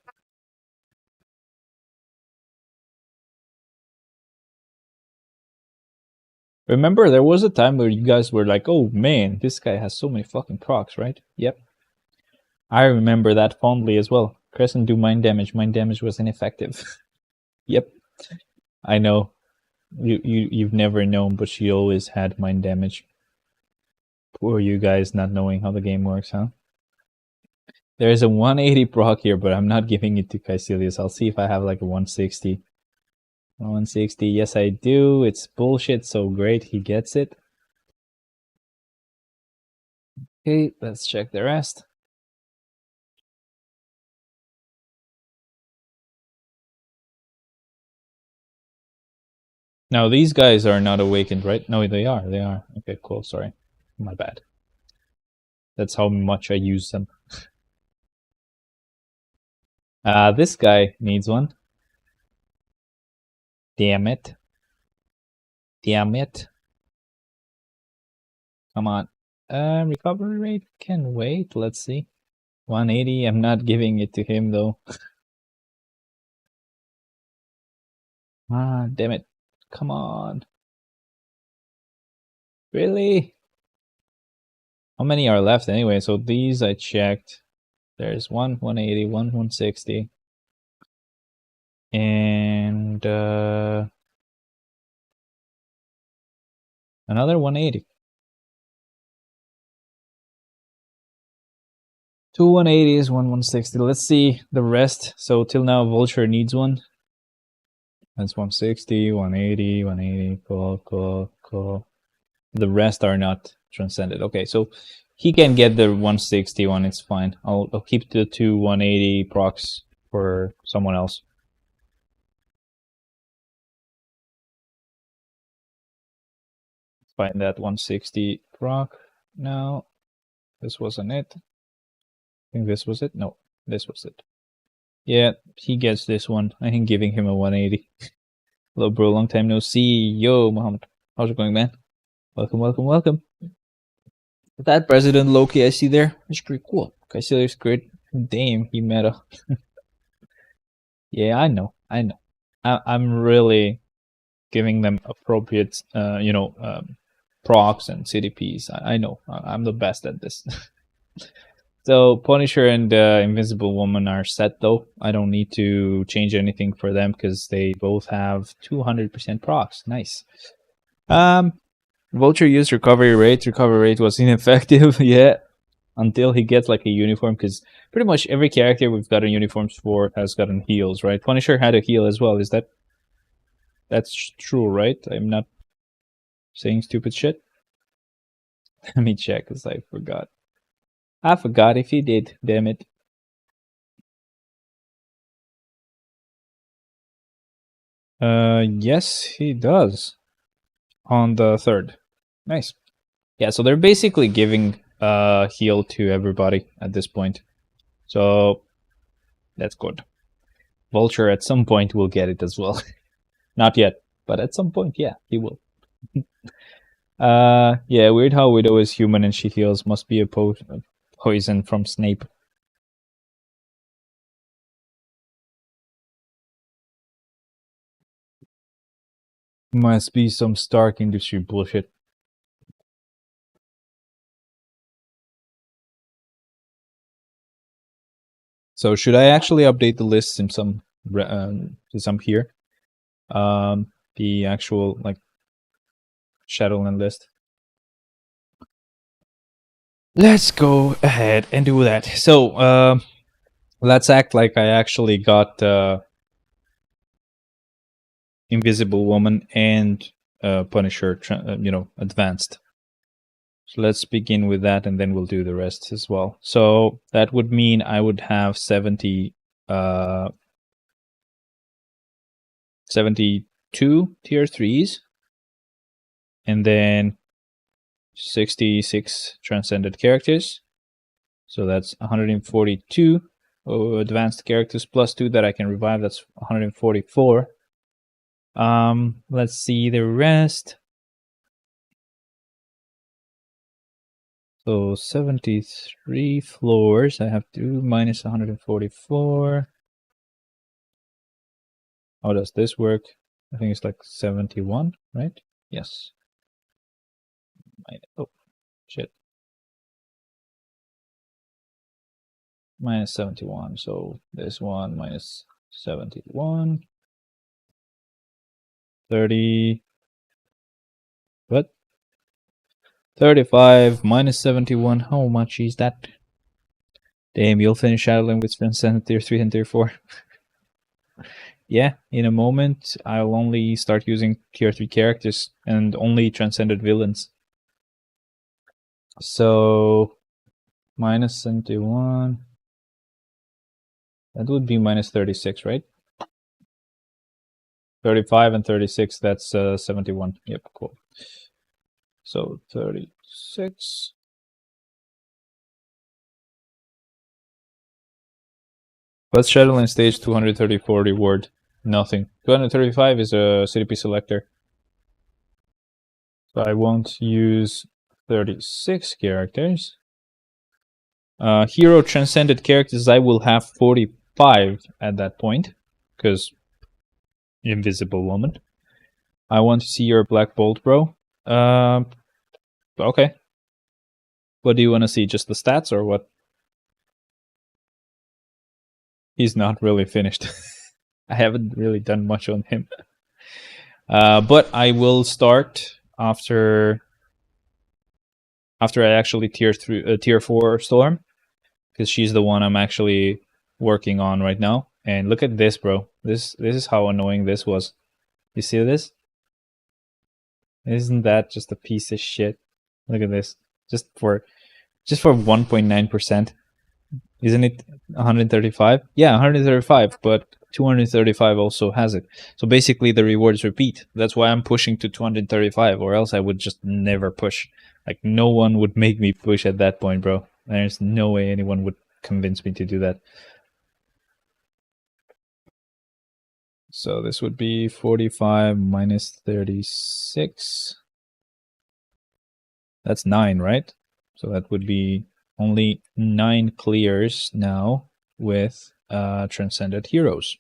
Remember, there was a time where you guys were like, oh man, this guy has so many fucking procs, right? Yep. I remember that fondly as well. Crescent do mind damage. Mind damage was ineffective. Yep. I know. You've never known, but she always had mind damage. Poor you guys not knowing how the game works, huh? There is a 180 proc here, but I'm not giving it to Caecilius. I'll see if I have like a 160. 160, yes I do. It's bullshit, so great, he gets it. Okay, let's check the rest. Now these guys are not awakened, right? No, they are. They are. Okay, cool. Sorry, my bad. That's how much I use them. This guy needs one. Damn it. Damn it. Come on. Recovery rate can wait. Let's see. 180. I'm not giving it to him though. Damn it. Come on. Really? How many are left anyway? So these I checked. There's one 180, one 160. And another 180. Two 180s, one 160. Let's see the rest. So till now, Vulture needs one. That's 160, 180, 180. Cool, cool, cool. The rest are not transcended. Okay, so he can get the 160 one. It's fine. I'll keep the two 180 procs for someone else. Find that 160 proc now. This wasn't it. I think this was it. No, this was it. Yeah, he gets this one. I think giving him a 180. Hello, bro. Long time no see. Yo, Mohammed. How's it going, man? Welcome, welcome, welcome. That President Loki I see there, it's pretty cool. Caecilius great. Damn, he meta. Yeah, I know. I know. I'm really giving them appropriate, procs and CDPs. I know. I'm the best at this. So Punisher and Invisible Woman are set though. I don't need to change anything for them because they both have 200% procs. Nice. Vulture used recovery rate. Recovery rate was ineffective. Yeah, until he gets like a uniform, because pretty much every character we've gotten uniforms for has gotten heals, right? Punisher had a heal as well. That's true, right? I'm not saying stupid shit. Let me check because I forgot. I forgot if he did. Damn it. Yes, he does. On the 3rd. Nice. Yeah, so they're basically giving heal to everybody at this point. So that's good. Vulture at some point will get it as well. Not yet, but at some point, yeah, he will. Yeah, weird how Widow is human and she heals. Must be a poison from Snape. Must be some Stark Industry bullshit. So should I actually update the list in some here? The actual like Shadowland list. Let's go ahead and do that. So let's act like I actually got Invisible Woman and Punisher, advanced. So let's begin with that, and then we'll do the rest as well. So that would mean I would have 72 tier 3s, and then 66 transcended characters. So that's 142 advanced characters plus 2 that I can revive. That's 144. Let's see the rest. So 73 floors. I have to minus 144. How does this work? I think it's like 71, right? Yes. Oh, shit. Minus 71. So this one minus 71. 30. What? 35 minus 71. How much is that? Damn, you'll finish Shadowland with Transcendent Tier 3 and Tier 4. Yeah, in a moment, I'll only start using Tier 3 characters and only Transcended villains. So, minus 71. That would be minus 36, right? 35 and 36, that's 71. Yep, cool. So 36. What's Shadowland stage 234 reward? Nothing. 235 is a CDP selector. So I won't use 36 characters. Hero transcended characters, I will have 45 at that point, because Invisible Woman. I want to see your Black Bolt, bro. Okay. What do you want to see? Just the stats or what? He's not really finished. I haven't really done much on him. But I will start after I actually tier 4 Storm, because she's the one I'm actually working on right now. And look at this, bro. This is how annoying this was. You see this? Isn't that just a piece of shit? Look at this. Just for 1.9%. Isn't it 135? Yeah, 135, but 235 also has it. So basically the rewards repeat. That's why I'm pushing to 235, or else I would just never push. Like, no one would make me push at that point, bro. There's no way anyone would convince me to do that. So this would be 45 minus 36. That's 9, right? So that would be only 9 clears now with Transcended Heroes.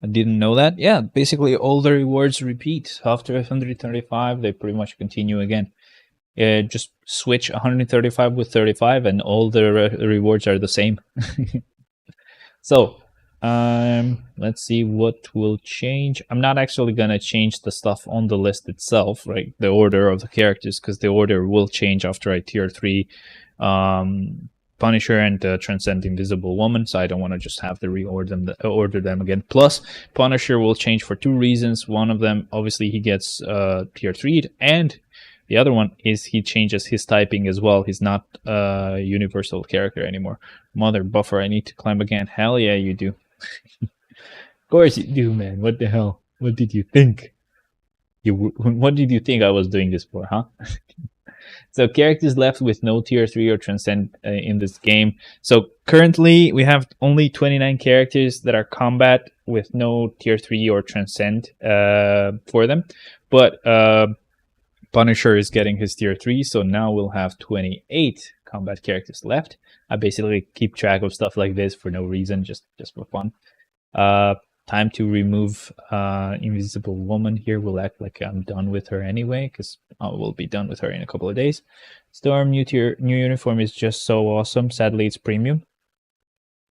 I didn't know that. Yeah, basically all the rewards repeat. After 135, they pretty much continue again. Just switch 135 with 35 and all the rewards are the same. So, let's see what will change. I'm not actually gonna change the stuff on the list itself, right? The order of the characters, because the order will change after I tier 3 Punisher and Transcend Invisible Woman, so I don't want to just have to order them again. Plus, Punisher will change for 2 reasons. One of them, obviously, he gets tier 3, and the other one is he changes his typing as well. He's not a universal character anymore. Mother buffer, I need to climb again. Hell yeah, you do. Of course you do, man. What the hell? What did you think? What did you think I was doing this for, huh? So characters left with no tier 3 or transcend in this game. So currently we have only 29 characters that are combat with no tier 3 or transcend for them. But Punisher is getting his tier 3, so now we'll have 28 combat characters left. I basically keep track of stuff like this for no reason, just for fun. Time to remove Invisible Woman here. Will act like I'm done with her anyway, because I will be done with her in a couple of days. Storm new uniform is just so awesome. Sadly, it's premium.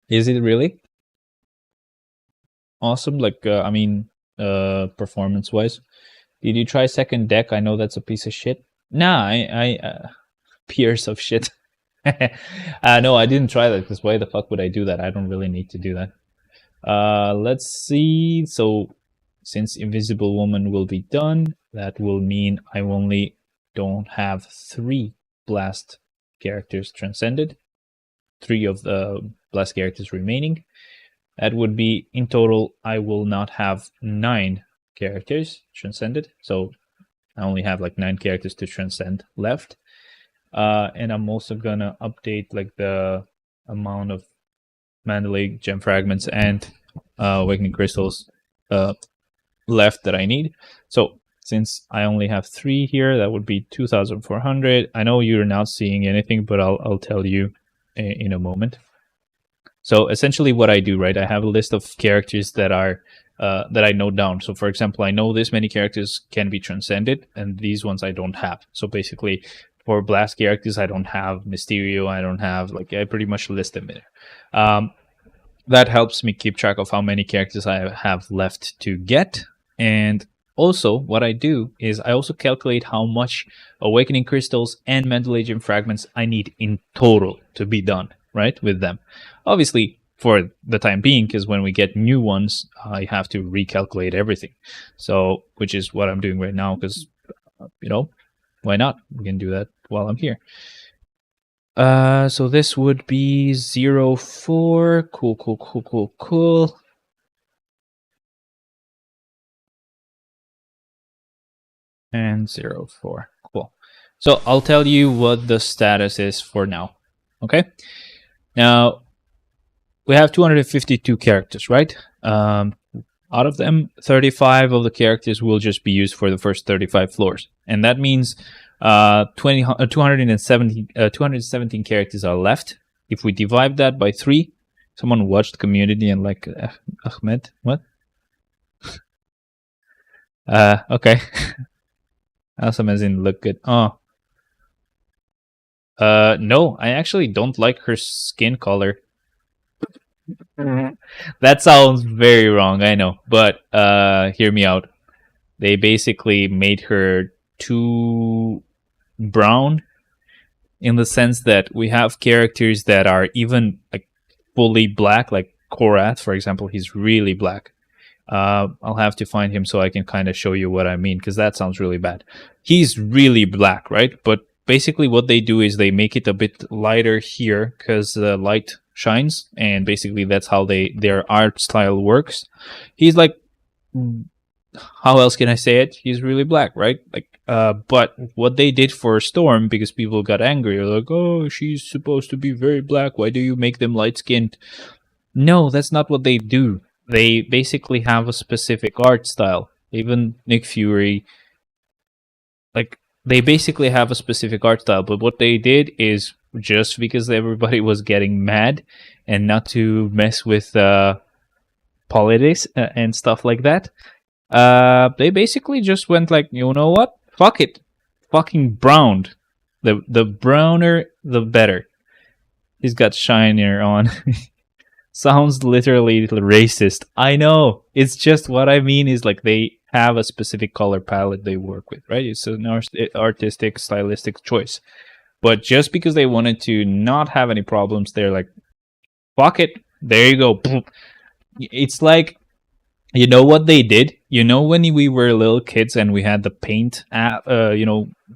Is it really awesome? Like, I mean, performance-wise. Did you try second deck? I know that's a piece of shit. Nah, I Pierce of shit. No, I didn't try that, because why the fuck would I do that? I don't really need to do that. Let's see. So since Invisible Woman will be done, that will mean I only don't have 3 blast characters transcended. 3 of the blast characters remaining. That would be, in total, I will not have 9 characters transcended. So I only have like 9 characters to transcend left. And I'm also gonna update like the amount of Mandalay gem fragments and awakening crystals left that I need. So since I only have 3 here, that would be 2,400. I know you're not seeing anything, but I'll tell you in a moment. So essentially what I do, right, I have a list of characters that are that I note down. So for example, I know this many characters can be transcended, and these ones I don't have. So basically for blast characters, I don't have Mysterio, I don't have, like, I pretty much list them there. That helps me keep track of how many characters I have left to get. And also what I do is I also calculate how much awakening crystals and Mandalay gem fragments I need in total to be done, right, with them. Obviously for the time being, because when we get new ones, I have to recalculate everything. So, which is what I'm doing right now, because, you know, why not? We can do that while I'm here. So this would be 04. Cool. And 04. Cool. So I'll tell you what the status is for now. Okay. Now we have 252 characters, right? Out of them, 35 of the characters will just be used for the first 35 floors. And that means 217 characters are left. If we divide that by 3, someone watched Community and like, Ahmed, what? Okay. Awesome as in look good. Oh. No, I actually don't like her skin color. That sounds very wrong, I know, but hear me out. They basically made her too brown, in the sense that we have characters that are even like fully black, like Korath, for example. He's really black. I'll have to find him so I can kind of show you what I mean, because that sounds really bad. He's really black, right? But basically what they do is they make it a bit lighter here, because the light shines, and basically that's how their art style works. He's like, how else can I say it? He's really black, right? Like, but what they did for Storm, because people got angry, they're like, oh, she's supposed to be very black, why do you make them light-skinned? No, that's not what they do. They basically have a specific art style. Even Nick Fury, like, they basically have a specific art style, but what they did is, just because everybody was getting mad and not to mess with politics and stuff like that, they basically just went like, you know what? Fuck it. Fucking browned. The browner, the better. He's got shinier on. Sounds literally racist. I know. It's just what I mean is like they have a specific color palette they work with, right? It's an artistic, stylistic choice. But just because they wanted to not have any problems, they're like, fuck it. There you go. It's like, you know what they did? You know when we were little kids and we had the Paint app,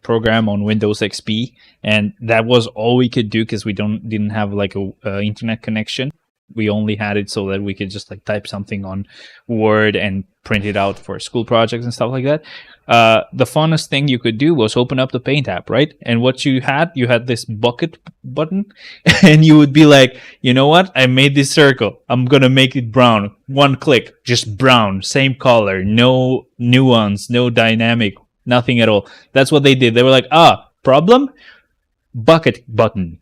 program on Windows XP, and that was all we could do because we didn't have like a internet connection. We only had it so that we could just like type something on Word and print it out for school projects and stuff like that. The funnest thing you could do was open up the Paint app, right? And what you had this bucket button, and you would be like, you know what? I made this circle. I'm gonna make it brown. One click, just brown, same color, no nuance, no dynamic, nothing at all. That's what they did. They were like, problem? Bucket button.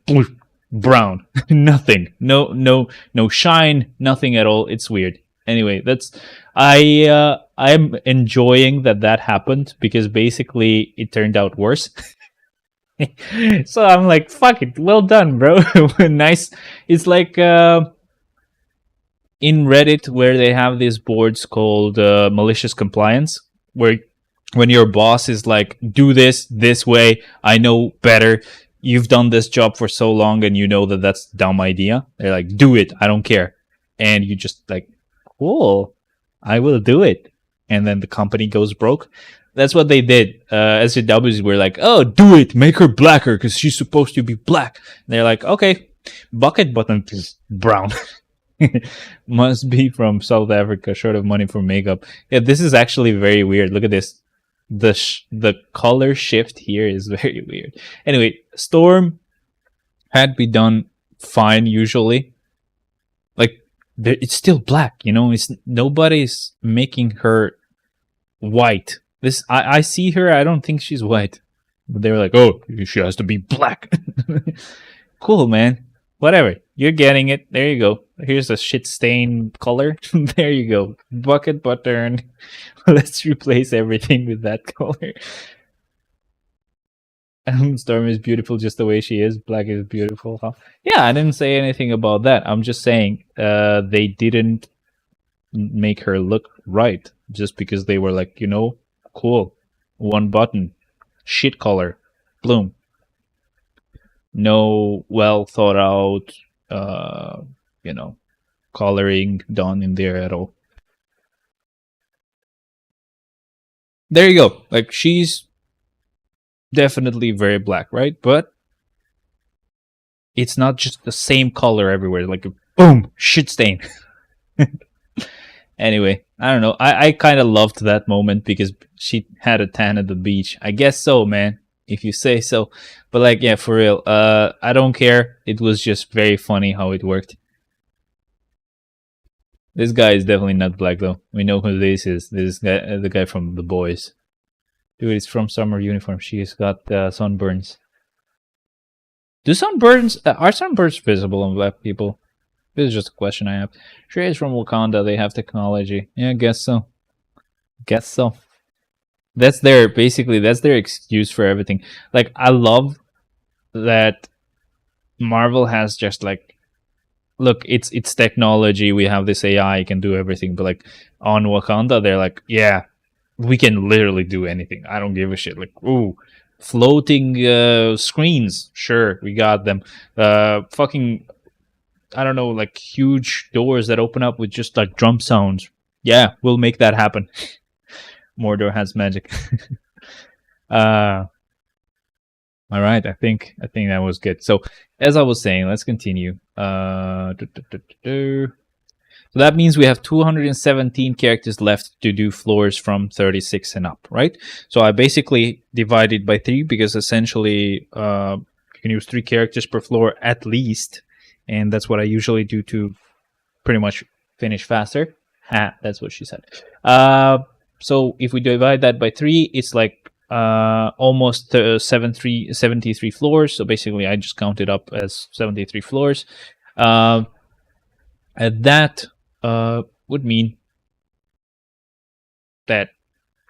Brown. Nothing. No shine, nothing at all. It's weird. Anyway, I'm enjoying that happened, because basically it turned out worse. So I'm like, fuck it, well done, bro. Nice. It's like in Reddit, where they have these boards called malicious compliance, where when your boss is like, do this way, I know better, you've done this job for so long and you know that that's a dumb idea. They're like, do it, I don't care. And you just like, cool, I will do it. And then the company goes broke. That's what they did. SJWs were like, oh, do it, make her blacker because she's supposed to be black. And they're like, okay, bucket button is brown. Must be from South Africa, short of money for makeup. Yeah, this is actually very weird. Look at this. The color shift here is very weird. Anyway, Storm had be done fine usually. Like, it's still black, you know. It's nobody's making her white. This I see her. I don't think she's white. But they were like, oh, she has to be black. Cool, man. Whatever. You're getting it. There you go. Here's a shit stain color. There you go. Bucket button. Let's replace everything with that color. Storm is beautiful just the way she is. Black is beautiful. Huh? Yeah, I didn't say anything about that. I'm just saying they didn't make her look right just because they were like, you know, cool. One button. Shit color. Bloom. No well thought out, you know, coloring done in there at all. There you go. Like, she's definitely very black, right? But it's not just the same color everywhere. Like, boom, shit stain. Anyway, I don't know. I kind of loved that moment because she had a tan at the beach. I guess so, man, if you say so. But like, yeah, for real. I don't care. It was just very funny how it worked. This guy is definitely not black, though. We know who this is. This guy, the guy from The Boys. Dude, it's from Summer Uniform. She's got sunburns. Are sunburns visible on black people? This is just a question I have. Sure, is from Wakanda. They have technology. Yeah, I guess so. Guess so. That's their excuse for everything. Like, I love that Marvel has just like, look, it's technology. We have this AI, can do everything. But like on Wakanda, they're like, yeah, we can literally do anything. I don't give a shit. Like, ooh, floating screens. Sure, we got them. Fucking, I don't know, like huge doors that open up with just like drum sounds. Yeah, we'll make that happen. Mordor has magic. All right, I think that was good. So as I was saying, let's continue. So that means we have 217 characters left to do floors from 36 and up, right? So I basically divided by 3 because essentially you can use 3 characters per floor at least, and that's what I usually do to pretty much finish faster. Ha, that's what she said. So if we divide that by 3, it's like almost 73 floors. So basically, I just counted up as 73 floors. And that would mean that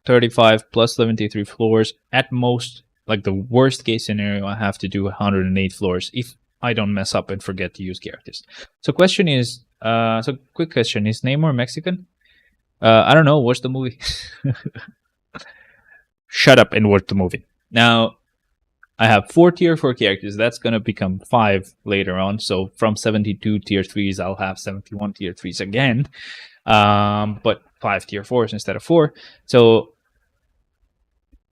35 plus 73 floors, at most, like the worst case scenario, I have to do 108 floors if I don't mess up and forget to use characters. So question is, quick question, is Namor Mexican? I don't know, watch the movie. Shut up and watch the movie. Now, I have 4 tier 4 characters. That's going to become 5 later on. So from 72 tier 3s, I'll have 71 tier 3s again. But 5 tier 4s instead of 4. So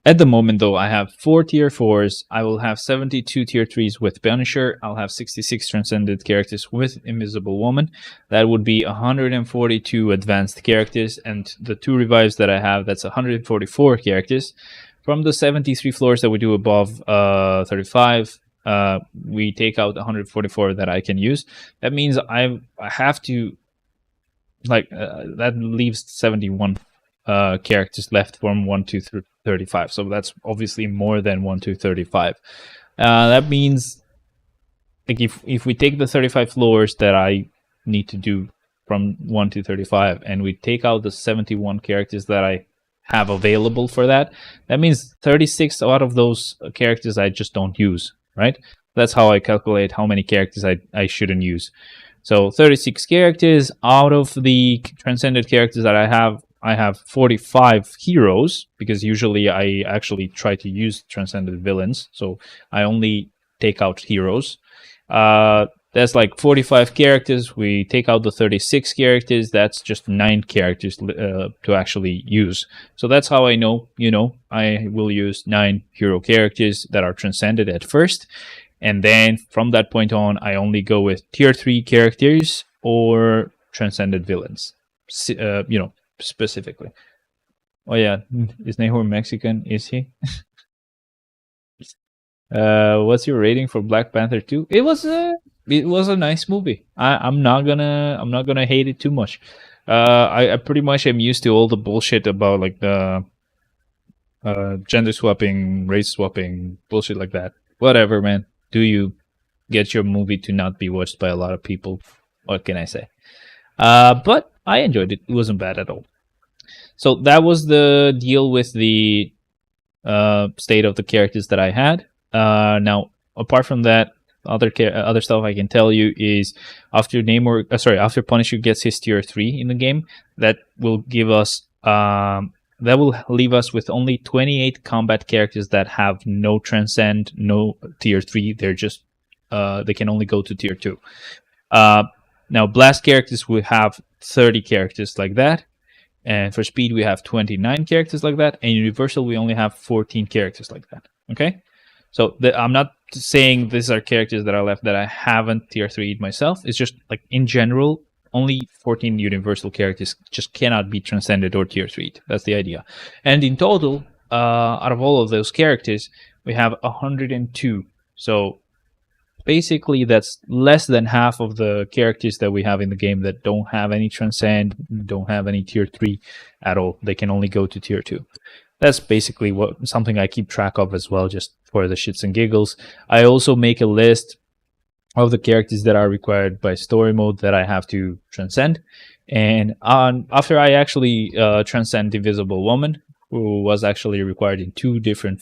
At the moment, though, I have 4 tier 4s. I will have 72 tier 3s with Punisher. I'll have 66 transcended characters with Invisible Woman. That would be 142 advanced characters. And the 2 revives that I have, that's 144 characters. From the 73 floors that we do above 35, we take out 144 that I can use. That means I have to, that leaves 71 characters left from 1 to 35. So that's obviously more than 1 to 35. That means, like, if we take the 35 floors that I need to do from 1 to 35 and we take out the 71 characters that I have available for that, that means 36 out of those characters I just don't use, right? That's how I calculate how many characters I shouldn't use. So 36 characters. Out of the transcended characters that I have 45 heroes, because usually I actually try to use transcended villains, so I only take out heroes. That's like 45 characters. We take out the 36 characters. That's just 9 characters to actually use. So that's how I know, I will use 9 hero characters that are transcended at first. And then from that point on, I only go with tier 3 characters or transcended villains, specifically. Oh yeah, is Nehor Mexican? Is he? What's your rating for Black Panther 2? It was a nice movie. I'm not gonna hate it too much. I pretty much am used to all the bullshit about like the gender swapping, race swapping, bullshit like that. Whatever, man. Do you get your movie to not be watched by a lot of people? What can I say? But I enjoyed it. It wasn't bad at all. So that was the deal with the state of the characters that I had. Now, apart from that, other stuff I can tell you is after Punisher gets his tier 3 in the game, that will give us that will leave us with only 28 combat characters that have no transcend, no tier 3. They're just they can only go to tier 2. Now, blast characters will have 30 characters like that. And for speed, we have 29 characters like that. And universal, we only have 14 characters like that. Okay? So I'm not saying these are characters that are left that I haven't tier 3'd myself. It's just like in general, only 14 universal characters just cannot be transcended or tier 3'd. That's the idea. And in total, out of all of those characters, we have 102. So basically, that's less than half of the characters that we have in the game that don't have any transcend, don't have any tier 3 at all. They can only go to tier 2. That's basically something I keep track of as well, just for the shits and giggles. I also make a list of the characters that are required by story mode that I have to transcend. And after I actually transcend Invisible Woman, who was actually required in two different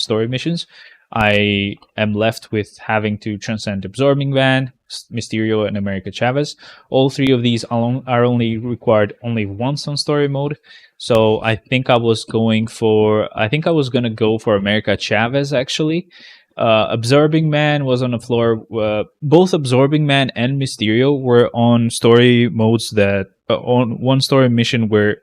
story missions, I am left with having to transcend Absorbing Man, Mysterio, and America Chavez. All 3 of these are only required only once on story mode. So I think I was going to go for America Chavez, actually. Absorbing Man was on the floor. Both Absorbing Man and Mysterio were on story modes that on one story mission where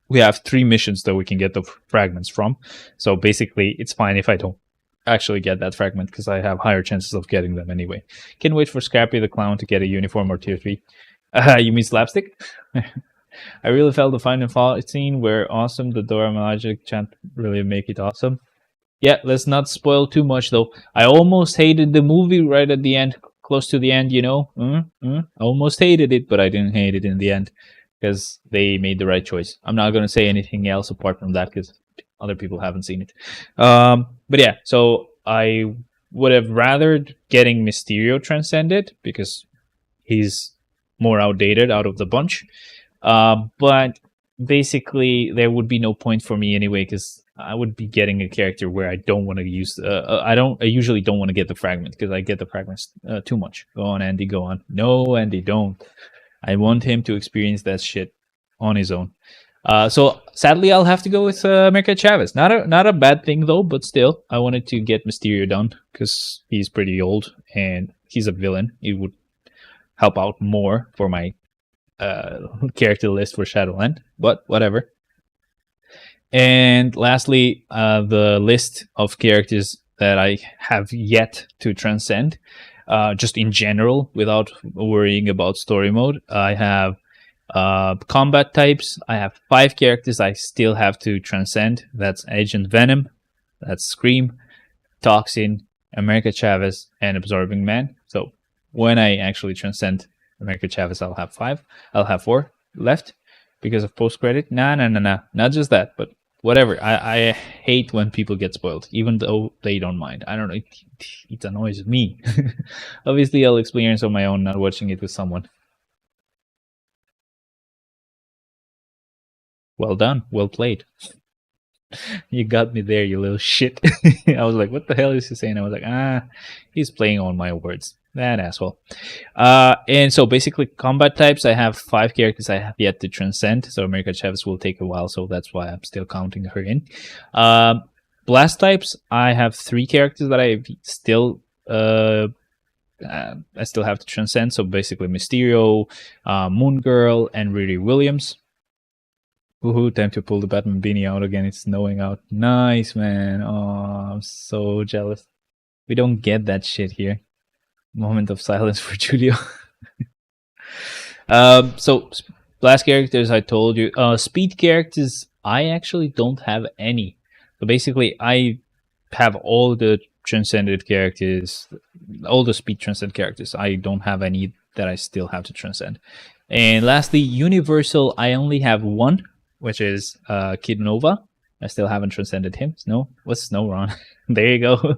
we have 3 missions that we can get the fragments from. So basically, it's fine if I don't actually get that fragment because I have higher chances of getting them anyway. Can't wait for Scrappy the Clown to get a uniform or tier 3. You mean Slapstick? I really felt the final fight scene where awesome. The Dora Milaje chant really make it awesome. Yeah, let's not spoil too much though. I almost hated the movie right at the end, close to the end, I almost hated it, but I didn't hate it in the end because they made the right choice. I'm not going to say anything else apart from that because other people haven't seen it. But yeah, so I would have rather getting Mysterio transcended because he's more outdated out of the bunch. But basically, there would be no point for me anyway because I would be getting a character where I don't want to use. I usually don't want to get the fragment because I get the fragments too much. Go on, Andy. Go on. No, Andy, don't. I want him to experience that shit on his own. So sadly, I'll have to go with America Chavez. Not a bad thing though, but still, I wanted to get Mysterio done because he's pretty old and he's a villain. It would help out more for my character list for Shadowland, but whatever. And lastly, the list of characters that I have yet to transcend, just in general, without worrying about story mode. I have combat types. I have 5 characters I still have to transcend. That's Agent Venom, that's Scream, Toxin, America Chavez, and Absorbing Man. So when I actually transcend America Chavez, I'll have 5. I'll have 4 left because of post credit. Nah. Not just that, but whatever. I hate when people get spoiled, even though they don't mind. I don't know. It annoys me. Obviously, I'll experience on my own, not watching it with someone. Well done. Well played. You got me there, you little shit. I was like, what the hell is he saying? I was like, he's playing on my words. That asshole. And so basically, combat types, I have 5 characters I have yet to transcend. So America Chavez will take a while, so that's why I'm still counting her in. Blast types, I have 3 characters that I still have to transcend. So basically, Mysterio, Moon Girl, and Riri Williams. Woohoo, time to pull the Batman beanie out again. It's snowing out. Nice, man. Oh, I'm so jealous. We don't get that shit here. Moment of silence for Julio. So, blast characters, I told you. Speed characters, I actually don't have any. So basically, I have all the transcended characters, all the speed transcend characters. I don't have any that I still have to transcend. And lastly, Universal, I only have 1, which is Kid Nova. I still haven't transcended him. Snow? What's Snow, Ron? There you go.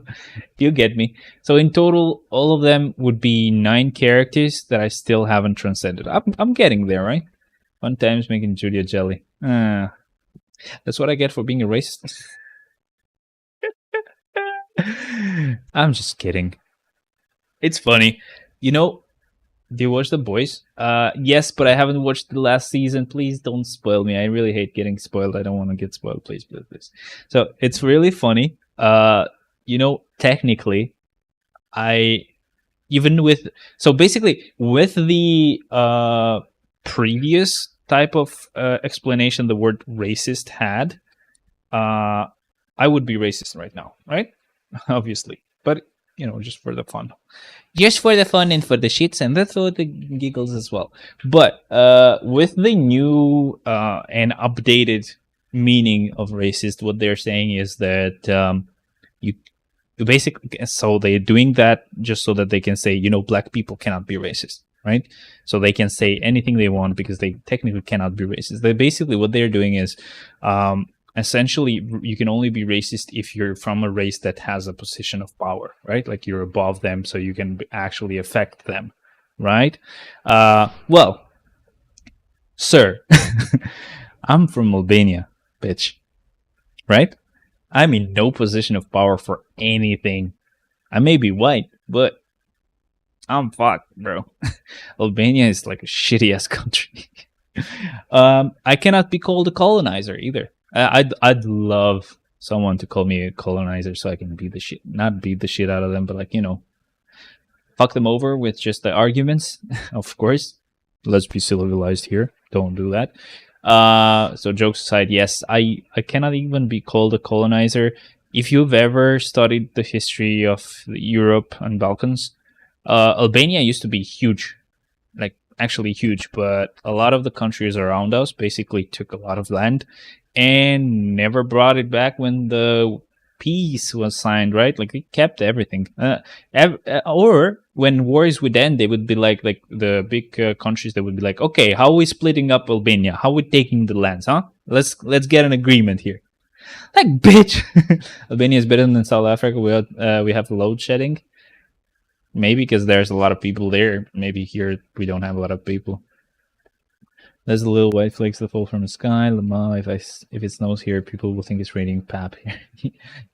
You get me. So in total, all of them would be 9 characters that I still haven't transcended. I'm getting there, right? Fun times making Julia jelly. That's what I get for being a racist. I'm just kidding. It's funny. You know, do you watch The Boys? Yes, but I haven't watched the last season. Please don't spoil me. I really hate getting spoiled. I don't want to get spoiled. Please. So it's really funny. Technically, basically with the previous type of explanation the word racist had, I would be racist right now, right? Obviously, but just for the fun. Just for the fun and for the shits and that's for the giggles as well. But with the new and updated meaning of racist, what they're saying is that you basically, so they're doing that just so that they can say, black people cannot be racist, right? So they can say anything they want because they technically cannot be racist. They basically, what they're doing is essentially you can only be racist if you're from a race that has a position of power, right? Like you're above them so you can actually affect them, right? Well, sir, I'm from Albania, bitch, right? I'm in no position of power for anything. I may be white, but I'm fucked, bro. Albania is like a shitty ass country. I cannot be called a colonizer either. I'd love someone to call me a colonizer so I can not beat the shit out of them, but fuck them over with just the arguments. Of course, let's be civilized here. Don't do that. So jokes aside, yes, I cannot even be called a colonizer. If you've ever studied the history of Europe and Balkans, Albania used to be huge, like actually huge, but a lot of the countries around us basically took a lot of land and never brought it back when the peace was signed, right? Like they kept everything. Or when wars would end, they would be like the big countries. They would be like, okay, how are we splitting up Albania? How are we taking the lands? Huh? Let's get an agreement here. Like, bitch, Albania is better than South Africa. We have load shedding. Maybe because there's a lot of people there. Maybe here we don't have a lot of people. There's a little white flakes that fall from the sky. Lamar, if it snows here, people will think it's raining pap here.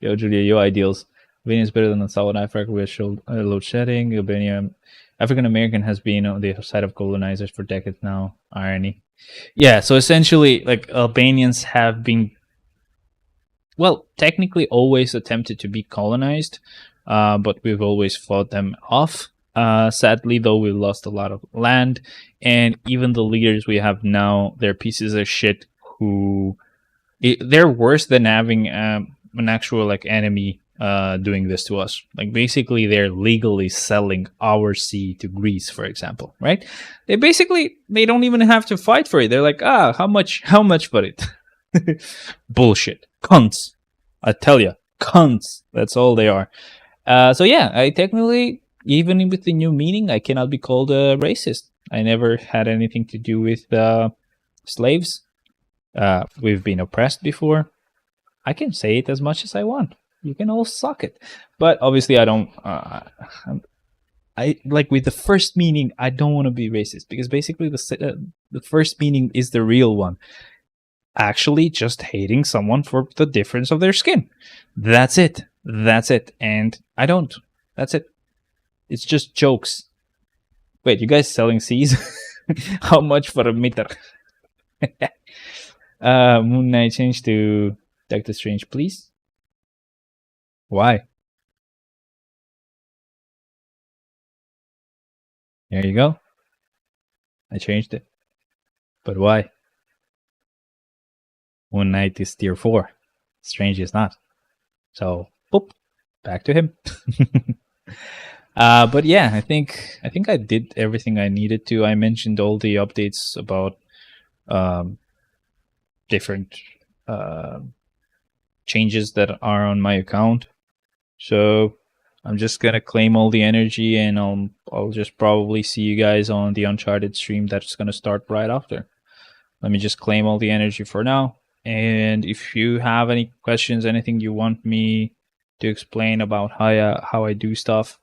Yo, Julia, your ideals. Albania is better than South Africa. We have load shedding. Albania, African American has been on the side of colonizers for decades now. Irony. Yeah, so essentially, like Albanians have been, well, technically always attempted to be colonized, but we've always fought them off. Sadly, though, we lost a lot of land, and even the leaders we have now, they're pieces of shit who They're worse than having an actual like enemy doing this to us. Like basically, they're legally selling our sea to Greece, for example, right? They don't even have to fight for it. They're like, how much? How much for it? Bullshit, cunts. I tell you, cunts. That's all they are. So yeah, I technically, even with the new meaning, I cannot be called a racist. I never had anything to do with slaves. We've been oppressed before. I can say it as much as I want. You can all suck it. But obviously, I don't. I like with the first meaning. I don't want to be racist because basically the first meaning is the real one. Actually, just hating someone for the difference of their skin. That's it. That's it. And I don't. That's it. It's just jokes. Wait, you guys selling C's? How much for a meter? Moon Knight change to Doctor Strange, please. Why? There you go. I changed it. But why? Moon Knight is tier 4. Strange is not. So, boop. Back to him. But yeah, I think I did everything I needed to. I mentioned all the updates about different changes that are on my account. So I'm just gonna claim all the energy, and I'll just probably see you guys on the Uncharted stream that's gonna start right after. Let me just claim all the energy for now. And if you have any questions, anything you want me to explain about how I do stuff,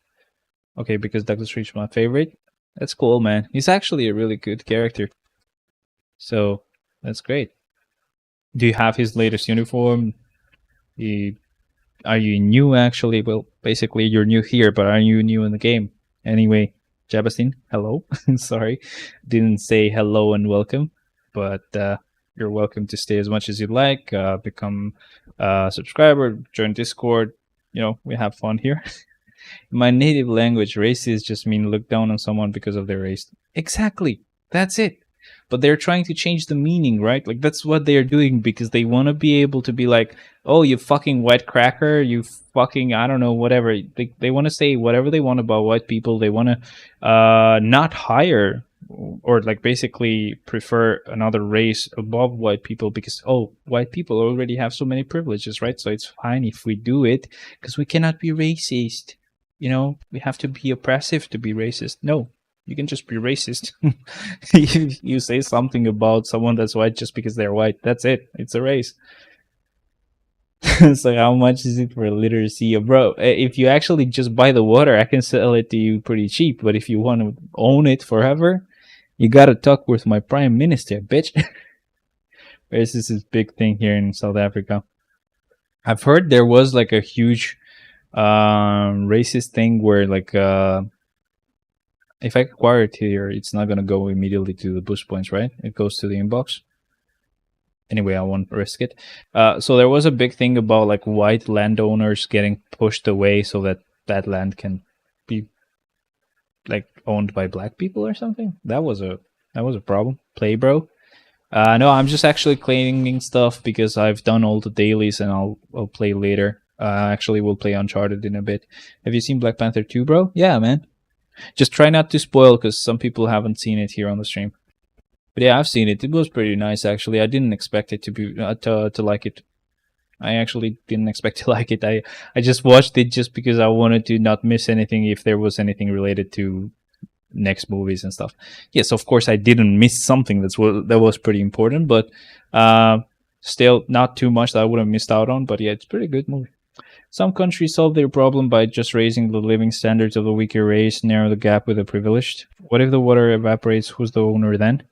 okay, because Douglas Reach is my favorite. That's cool, man. He's actually a really good character. So that's great. Do you have his latest uniform? Are you new actually? Well, basically you're new here, but are you new in the game? Anyway, Jabastin, hello. Sorry, didn't say hello and welcome, but you're welcome to stay as much as you'd like. Become a subscriber, join Discord. You know, we have fun here. In my native language, racist just mean look down on someone because of their race. Exactly. That's it. But they're trying to change the meaning, right? Like that's what they're doing because they want to be able to be like, oh, you fucking white cracker, you fucking, I don't know, whatever. They want to say whatever they want about white people. They want to not hire or like basically prefer another race above white people because, oh, white people already have so many privileges, right? So it's fine if we do it because we cannot be racist. You know, we have to be oppressive to be racist. No, you can just be racist. You say something about someone that's white just because they're white. That's it. It's a race. So how much is it for literacy? Bro, if you actually just buy the water, I can sell it to you pretty cheap. But if you want to own it forever, you gotta talk with my prime minister, bitch. This is this big thing here in South Africa. I've heard there was like a huge racist thing where like if I acquire it here, it's not gonna go immediately to the boost points, right? It goes to the inbox. Anyway, I won't risk it. So there was a big thing about like white landowners getting pushed away so that that land can be like owned by black people or something. That was a problem. Play, bro. No, I'm just actually claiming stuff because I've done all the dailies and I'll play later. Actually, we'll play Uncharted in a bit. Have you seen Black Panther 2, bro? Yeah, man. Just try not to spoil because some people haven't seen it here on the stream. But yeah, I've seen it. It was pretty nice, actually. I didn't expect it to be to like it. I actually didn't expect to like it. I just watched it just because I wanted to not miss anything if there was anything related to next movies and stuff. Yes, of course, I didn't miss something that was pretty important, but still not too much that I would have missed out on. But yeah, it's a pretty good movie. Some countries solve their problem by just raising the living standards of the weaker race, narrow the gap with the privileged. What if the water evaporates? Who's the owner then?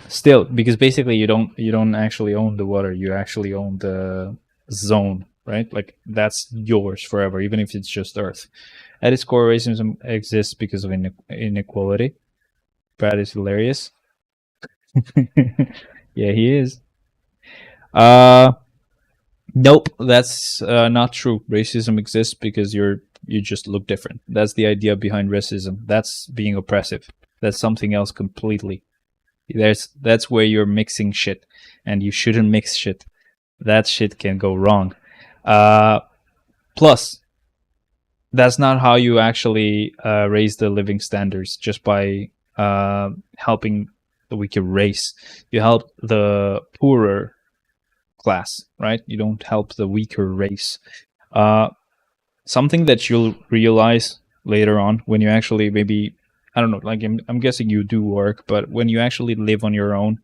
Still, because basically you don't actually own the water, you actually own the zone, right? Like that's yours forever, even if it's just Earth. At its core, racism exists because of inequality. Brad is hilarious. Yeah, he is. Nope, that's not true. Racism exists because you just look different. That's the idea behind racism. That's being oppressive. That's something else completely. That's where you're mixing shit, and you shouldn't mix shit. That shit can go wrong. Plus, that's not how you actually raise the living standards, just by helping the weaker race. You help the poorer class, right? You don't help the weaker race. Something that you'll realize later on when you actually, maybe, I don't know, like I'm guessing you do work, but when you actually live on your own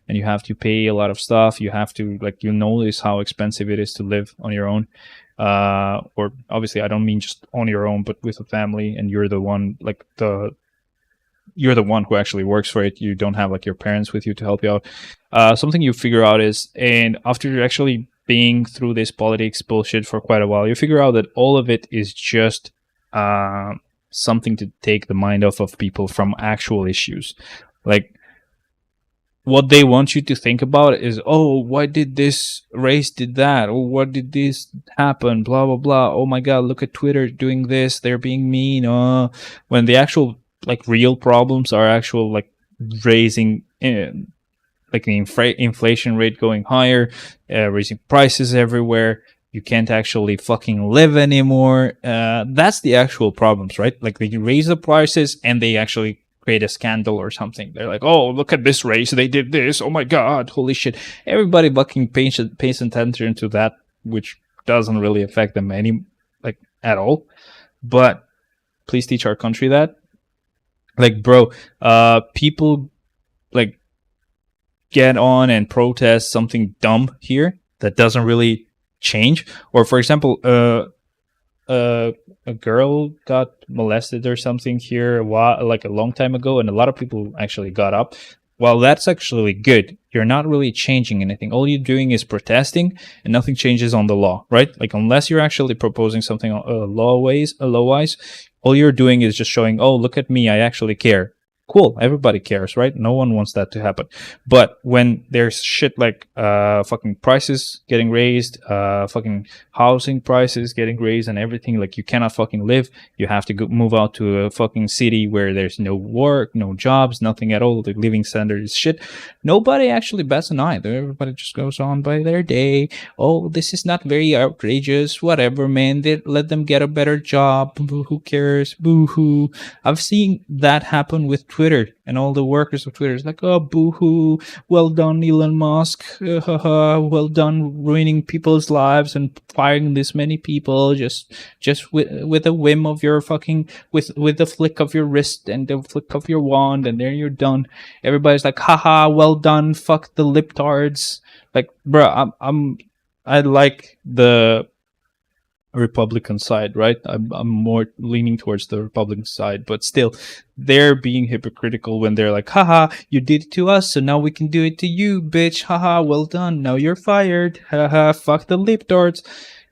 and you have to pay a lot of stuff, you have to, like, you notice how expensive it is to live on your own. Or obviously I don't mean just on your own, but with a family, and you're the one, like, you're the one who actually works for it. You don't have like your parents with you to help you out. Something you figure out is, and after you're actually being through this politics bullshit for quite a while, you figure out that all of it is just something to take the mind off of people from actual issues. Like, what they want you to think about is, oh, why did this race did that? Or what did this happen? Blah, blah, blah. Oh my God, look at Twitter doing this. They're being mean. When the actual, like, real problems are actual, like, raising, like, the inflation rate going higher, raising prices everywhere. You can't actually fucking live anymore. That's the actual problems, right? Like, they raise the prices and they actually create a scandal or something. They're like, oh, look at this race, they did this, oh my God, holy shit. Everybody fucking pays attention to that, which doesn't really affect them at all. But please teach our country that. Like, bro, people, like, get on and protest something dumb here that doesn't really change. Or, for example, a girl got molested or something here like a long time ago, and a lot of people actually got up. Well, that's actually good. You're not really changing anything. All you're doing is protesting, and nothing changes on the law, right? Like, unless you're actually proposing something law-wise, all you're doing is just showing, oh, look at me, I actually care. Cool, everybody cares, right? No one wants that to happen. But when there's shit like fucking prices getting raised, fucking housing prices getting raised and everything, like, you cannot fucking live. You have to move out to a fucking city where there's no work, no jobs, nothing at all. The living standard is shit. Nobody actually bats an eye. Everybody just goes on by their day. Oh, this is not very outrageous. Whatever, man. Let them get a better job. Who cares? Boo-hoo. I've seen that happen with Twitter, and all the workers of Twitter is like, oh, boo-hoo, well done, Elon Musk, well done ruining people's lives and firing this many people just with a whim of your fucking, with the flick of your wrist and the flick of your wand, and there you're done. Everybody's like, haha, well done, fuck the libtards. Like, bro, I like the Republican side, right? I'm more leaning towards the Republican side, but still, they're being hypocritical when they're like, haha, you did it to us, so now we can do it to you, bitch. Haha, well done, now you're fired. Haha, fuck the libtards.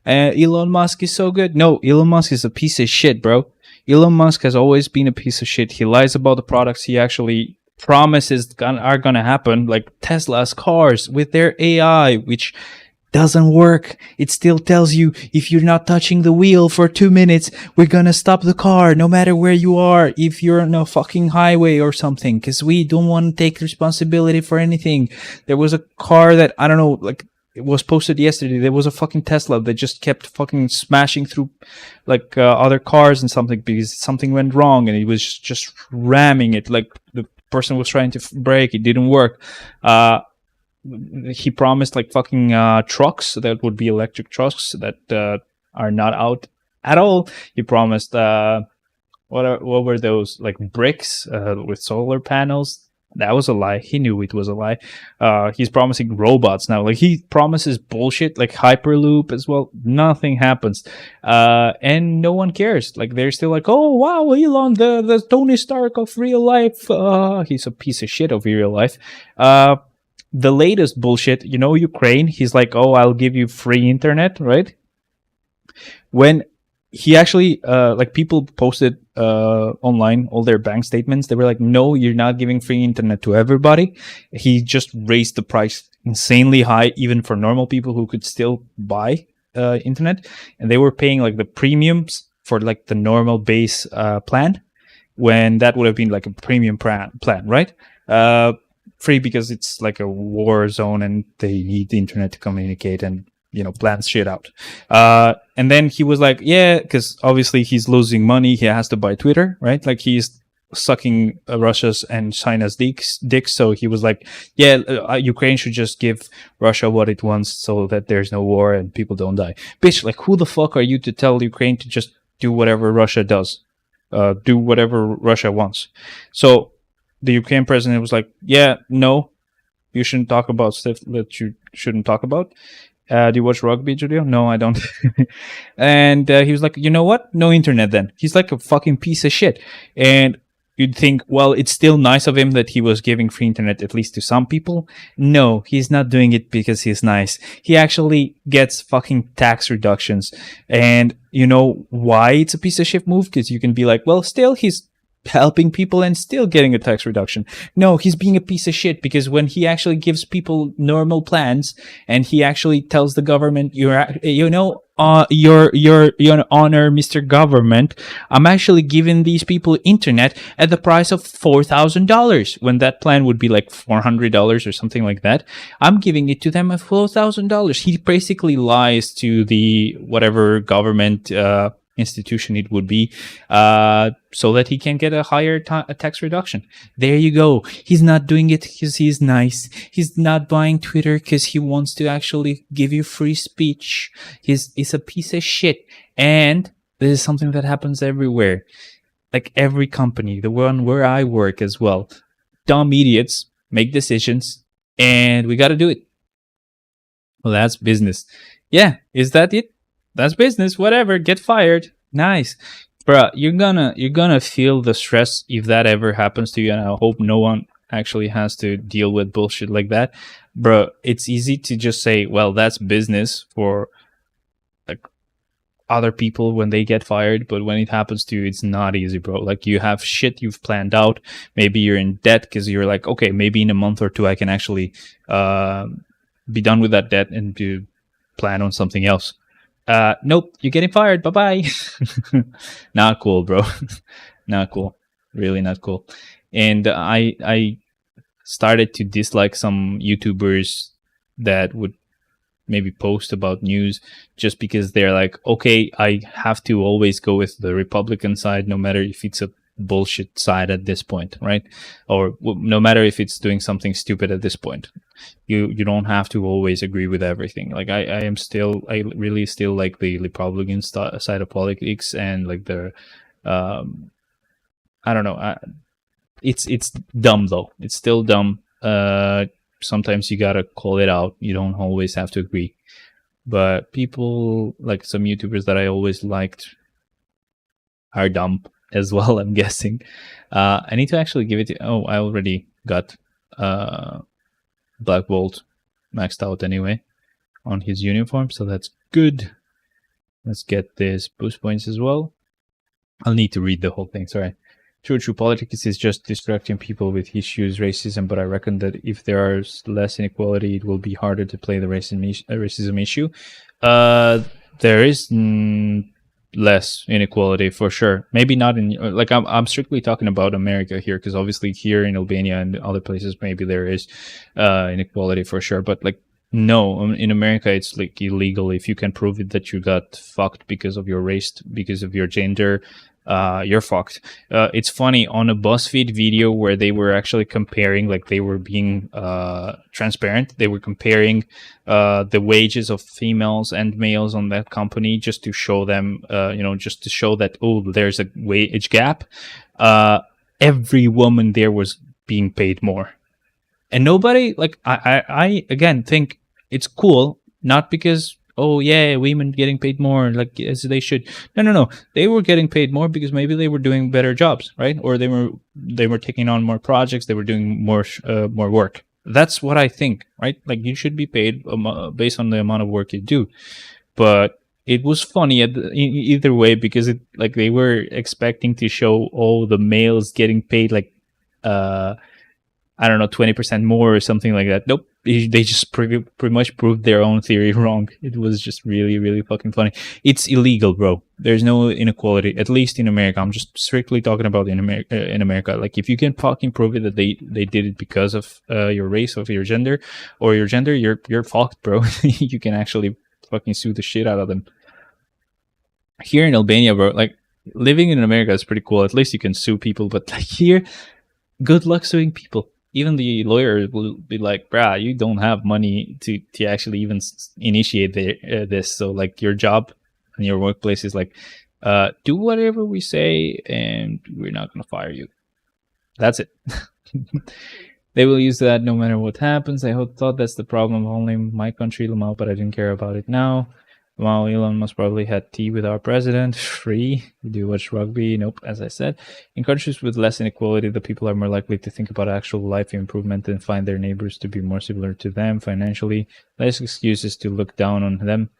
Elon Musk is so good. No, Elon Musk is a piece of shit, bro. Elon Musk has always been a piece of shit. He lies about the products he actually promises are gonna happen, like Tesla's cars with their AI, which doesn't work. It still tells you, if you're not touching the wheel for 2 minutes, we're gonna stop the car no matter where you are, if you're on a fucking highway or something, because we don't want to take responsibility for anything. There was a car that, I don't know, like, it was posted yesterday. There was a fucking Tesla that just kept fucking smashing through like other cars and something because something went wrong, and he was just ramming it. Like, the person was trying to brake, it didn't work. He promised like fucking trucks that would be electric trucks that are not out at all. He promised what were those, like, bricks with solar panels? That was a lie. He knew it was a lie. He's promising robots now. Like, he promises bullshit like Hyperloop as well. Nothing happens, and no one cares. Like, they're still like, oh wow, Elon, the Tony Stark of real life. He's a piece of shit of real life. The latest bullshit, Ukraine, he's like, oh, I'll give you free internet, right? When he actually, like, people posted online all their bank statements, they were like, no, you're not giving free internet to everybody. He just raised the price insanely high, even for normal people who could still buy internet. And they were paying like the premiums for like the normal base plan, when that would have been like a premium plan, right? free because it's like a war zone and they need the internet to communicate and plan shit out. And then he was like, yeah, because obviously he's losing money, he has to buy Twitter, right? Like he's sucking Russia's and China's dicks. So he was like, yeah, Ukraine should just give Russia what it wants so that there's no war and people don't die. Bitch, like who the fuck are you to tell Ukraine to just do whatever Russia does? Do whatever Russia wants. So the Ukraine president was like, yeah, no, you shouldn't talk about stuff that you shouldn't talk about. Do you watch rugby, Julio? No, I don't. And he was like, you know what? No internet then. He's like a fucking piece of shit. And you'd think, well, it's still nice of him that he was giving free internet at least to some people. No, he's not doing it because he's nice. He actually gets fucking tax reductions. And you know why it's a piece of shit move? Because you can be like, well, still he's helping people and still getting a tax reduction. No, he's being a piece of shit because when he actually gives people normal plans and he actually tells the government, your honor, Mr. Government, I'm actually giving these people internet at the price of $4,000 when that plan would be like $400 or something like that. I'm giving it to them at $4,000. He basically lies to the whatever government institution it would be, so that he can get a higher tax reduction. There you go. He's not doing it because he's nice. He's not buying Twitter because he wants to actually give you free speech. He's a piece of shit. And this is something that happens everywhere. Like every company, the one where I work as well. Dumb idiots make decisions and we got to do it. Well, that's business. Yeah, is that it? That's business. Whatever. Get fired. Nice, bruh. You're gonna feel the stress if that ever happens to you, and I hope no one actually has to deal with bullshit like that, bruh. It's easy to just say, well, that's business for like other people when they get fired, but when it happens to you, it's not easy, bro. Like you have shit you've planned out. Maybe you're in debt because you're like, okay, maybe in a month or two I can actually be done with that debt and do plan on something else. Nope, you're getting fired. Bye-bye. Not cool, bro. Not cool. Really not cool. And I started to dislike some YouTubers that would maybe post about news just because they're like, okay, I have to always go with the Republican side, no matter if it's a bullshit side at this point, right? Or no matter if it's doing something stupid at this point. You don't have to always agree with everything. Like I really still like the Republican side of politics, and like the I don't know, it's dumb though. It's still dumb. Sometimes you gotta call it out. You don't always have to agree. But people like some YouTubers that I always liked are dumb as well, I'm guessing. I need to actually give it to, I already got Black Bolt maxed out anyway on his uniform, so that's good. Let's get this boost points as well. I'll need to read the whole thing, sorry. True politics is just distracting people with issues, racism, but I reckon that if there is less inequality, it will be harder to play the racism issue. There is less inequality for sure. Maybe not in, like, I'm strictly talking about America here, because obviously here in Albania and other places maybe there is inequality for sure, but like no, in America it's like illegal. If you can prove it that you got fucked because of your race, because of your gender, you're fucked. It's funny, on a BuzzFeed video where they were actually comparing, like they were being transparent, they were comparing the wages of females and males on that company just to show them, just to show that, oh, there's a wage gap. Every woman there was being paid more. And nobody, like, I again think it's cool, not because, oh yeah, women getting paid more, like as they should. No. They were getting paid more because maybe they were doing better jobs, right? Or they were taking on more projects. They were doing more work. That's what I think, right? Like you should be paid based on the amount of work you do. But it was funny either way, because it, like, they were expecting to show all the males getting paid like I don't know, 20% more or something like that. Nope. They just pretty much proved their own theory wrong. It was just really, really fucking funny. It's illegal, bro. There's no inequality, at least in America. I'm just strictly talking about in America. Like, if you can fucking prove it that they did it because of your race, of your gender, or your gender, you're fucked, bro. You can actually fucking sue the shit out of them. Here in Albania, bro, like, living in America is pretty cool. At least you can sue people, but like here, good luck suing people. Even the lawyer will be like, "Brah, you don't have money to actually even initiate this. So like, your job and your workplace is like, do whatever we say, and we're not gonna fire you. That's it." They will use that no matter what happens. I thought that's the problem. Only my country, Lamau, but I didn't care about it now. Wow, Elon Musk probably had tea with our president. Free. Do you watch rugby? Nope, as I said. In countries with less inequality, the people are more likely to think about actual life improvement and find their neighbors to be more similar to them financially. Less excuses to look down on them.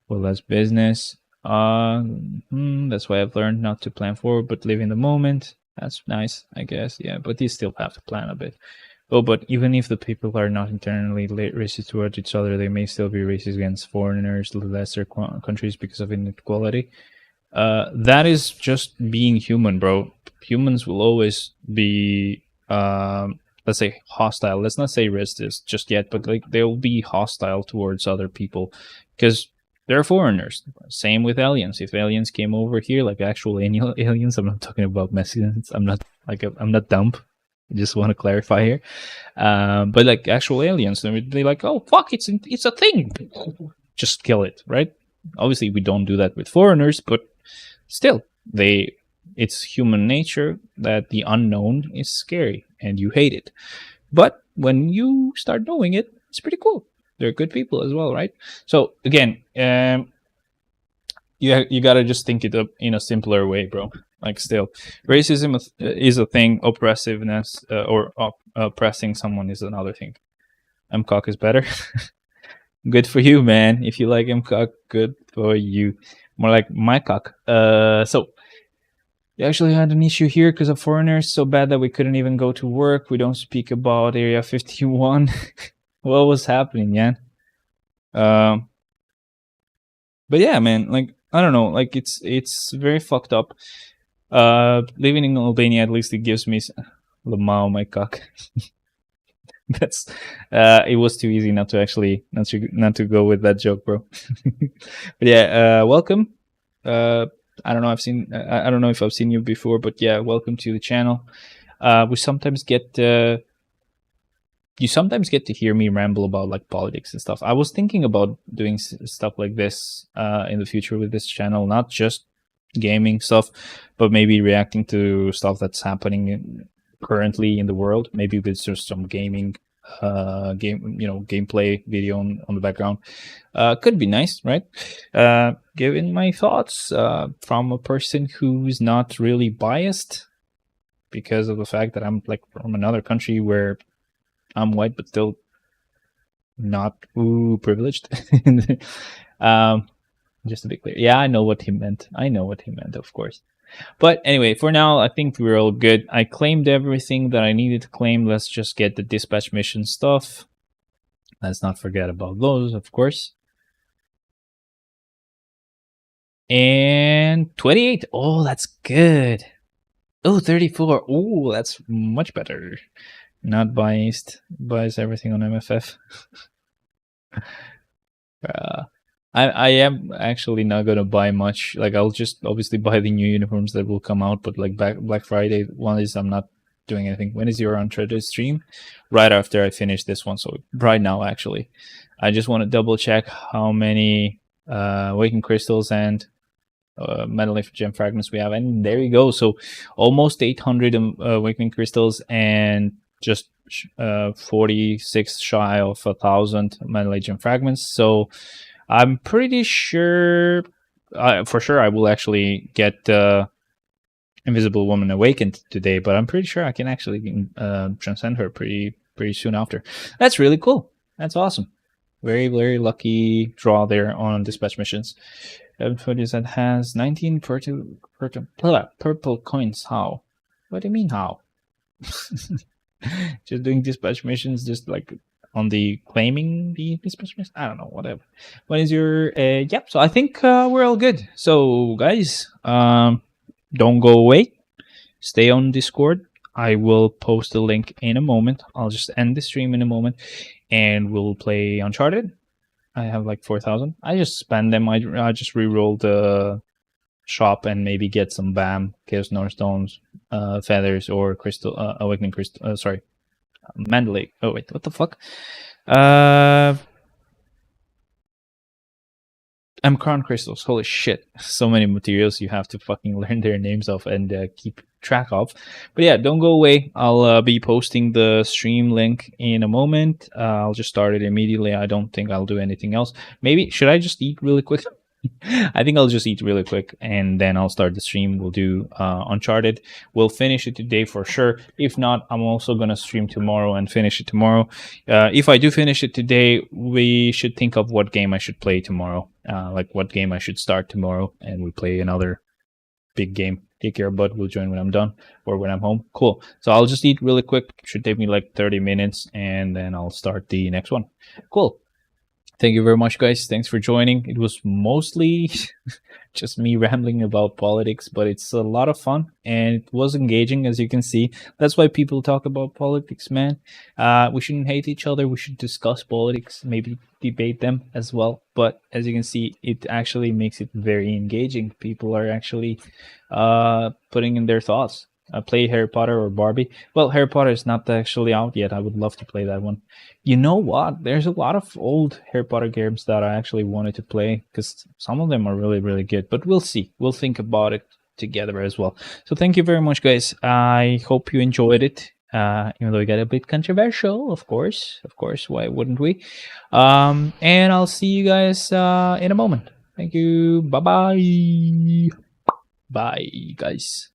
Well, less business. That's why I've learned not to plan forward, but live in the moment. That's nice, I guess. Yeah, but you still have to plan a bit. Oh, but even if the people are not internally racist towards each other, they may still be racist against foreigners, lesser countries because of inequality. That is just being human, bro. Humans will always be, let's say, hostile. Let's not say racist just yet, but like, they'll be hostile towards other people because they're foreigners. Same with aliens. If aliens came over here, like actual aliens, I'm not talking about Mexicans. I'm not dumb. I just want to clarify here. But like actual aliens, they'd be like, "Oh fuck, it's a thing. Just kill it," right? Obviously, we don't do that with foreigners, but still, it's human nature that the unknown is scary and you hate it. But when you start knowing it, it's pretty cool. They're good people as well, right? So again, you gotta just think it up in a simpler way, bro. Like, still, racism is a thing. Oppressiveness or oppressing someone is another thing. MCOC is better. Good for you, man. If you like MCOC, good for you. More like my cock. So we actually had an issue here because of foreigners. So bad that we couldn't even go to work. We don't speak about Area 51. What was happening, Jan? But yeah, man. Like, I don't know. Like, it's very fucked up. Living in Albania, at least it gives me Lamau, my cock. That's it was too easy not to go with that joke, bro. But yeah, welcome. I don't know. I don't know if I've seen you before, but yeah, welcome to the channel. You sometimes get to hear me ramble about like politics and stuff. I was thinking about doing stuff like this in the future with this channel, not just gaming stuff, but maybe reacting to stuff that's happening currently in the world. Maybe with just some gaming gameplay video on the background. Could be nice, right? Giving my thoughts from a person who's not really biased because of the fact that I'm like from another country where I'm white but still not privileged. Just to be clear. Yeah, I know what he meant. Of course. But anyway, for now, I think we're all good. I claimed everything that I needed to claim. Let's just get the dispatch mission stuff. Let's not forget about those, of course. And 28. Oh, that's good. Oh, 34. Oh, that's much better. Not biased. Buys everything on MFF. I am actually not gonna buy much. Like, I'll just obviously buy the new uniforms that will come out, but like Black Friday one is I'm not doing anything. When is your Uncharted stream? Right after I finish this one, so right now actually. I just want to double check how many Waking Crystals and Metal Leaf Gem Fragments we have, and there you go. So almost 800 Waking Crystals and just 46 shy of 1,000 Metal Leaf Gem Fragments. So I'm pretty sure, for sure, I will actually get Invisible Woman Awakened today, but I'm pretty sure I can actually transcend her pretty soon after. That's really cool. That's awesome. Very, very lucky draw there on dispatch missions. Footage that has 19 purple coins. How? What do you mean how? Just doing dispatch missions, just like on the claiming the dispatch mission. I don't know, whatever. What is your yep? So I think we're all good. So guys, don't go away. Stay on Discord. I will post a link in a moment. I'll just end the stream in a moment, and we'll play Uncharted. I have like 4,000. I just spend them. I just re-roll the shop and maybe get some BAM, Chaos Northstones, feathers, or crystal, awakening crystal. Sorry, Mandalay. Oh wait, what the fuck? Crown crystals. Holy shit! So many materials you have to fucking learn their names of and keep track of. But yeah, don't go away. I'll be posting the stream link in a moment. I'll just start it immediately. I don't think I'll do anything else. Maybe should I just eat really quick? I think I'll just eat really quick and then I'll start the stream. We'll do Uncharted. We'll finish it today for sure. If not, I'm also going to stream tomorrow and finish it tomorrow. If I do finish it today, we should think of what game I should play tomorrow. Like what game I should start tomorrow, and we play another big game. Take your butt. We'll join when I'm done or when I'm home. Cool. So I'll just eat really quick. Should take me like 30 minutes and then I'll start the next one. Cool. Thank you very much, guys. Thanks for joining. It was mostly just me rambling about politics, but it's a lot of fun and it was engaging, as you can see. That's why people talk about politics, man. We shouldn't hate each other. We should discuss politics, maybe debate them as well. But as you can see, it actually makes it very engaging. People are actually putting in their thoughts. Play Harry Potter or Barbie. Well, Harry Potter is not actually out yet. I would love to play that one. You know what? There's a lot of old Harry Potter games that I actually wanted to play because some of them are really, really good. But we'll see. We'll think about it together as well. So thank you very much, guys. I hope you enjoyed it. Even though it got a bit controversial, of course. Of course, why wouldn't we? And I'll see you guys in a moment. Thank you. Bye-bye. Bye, guys.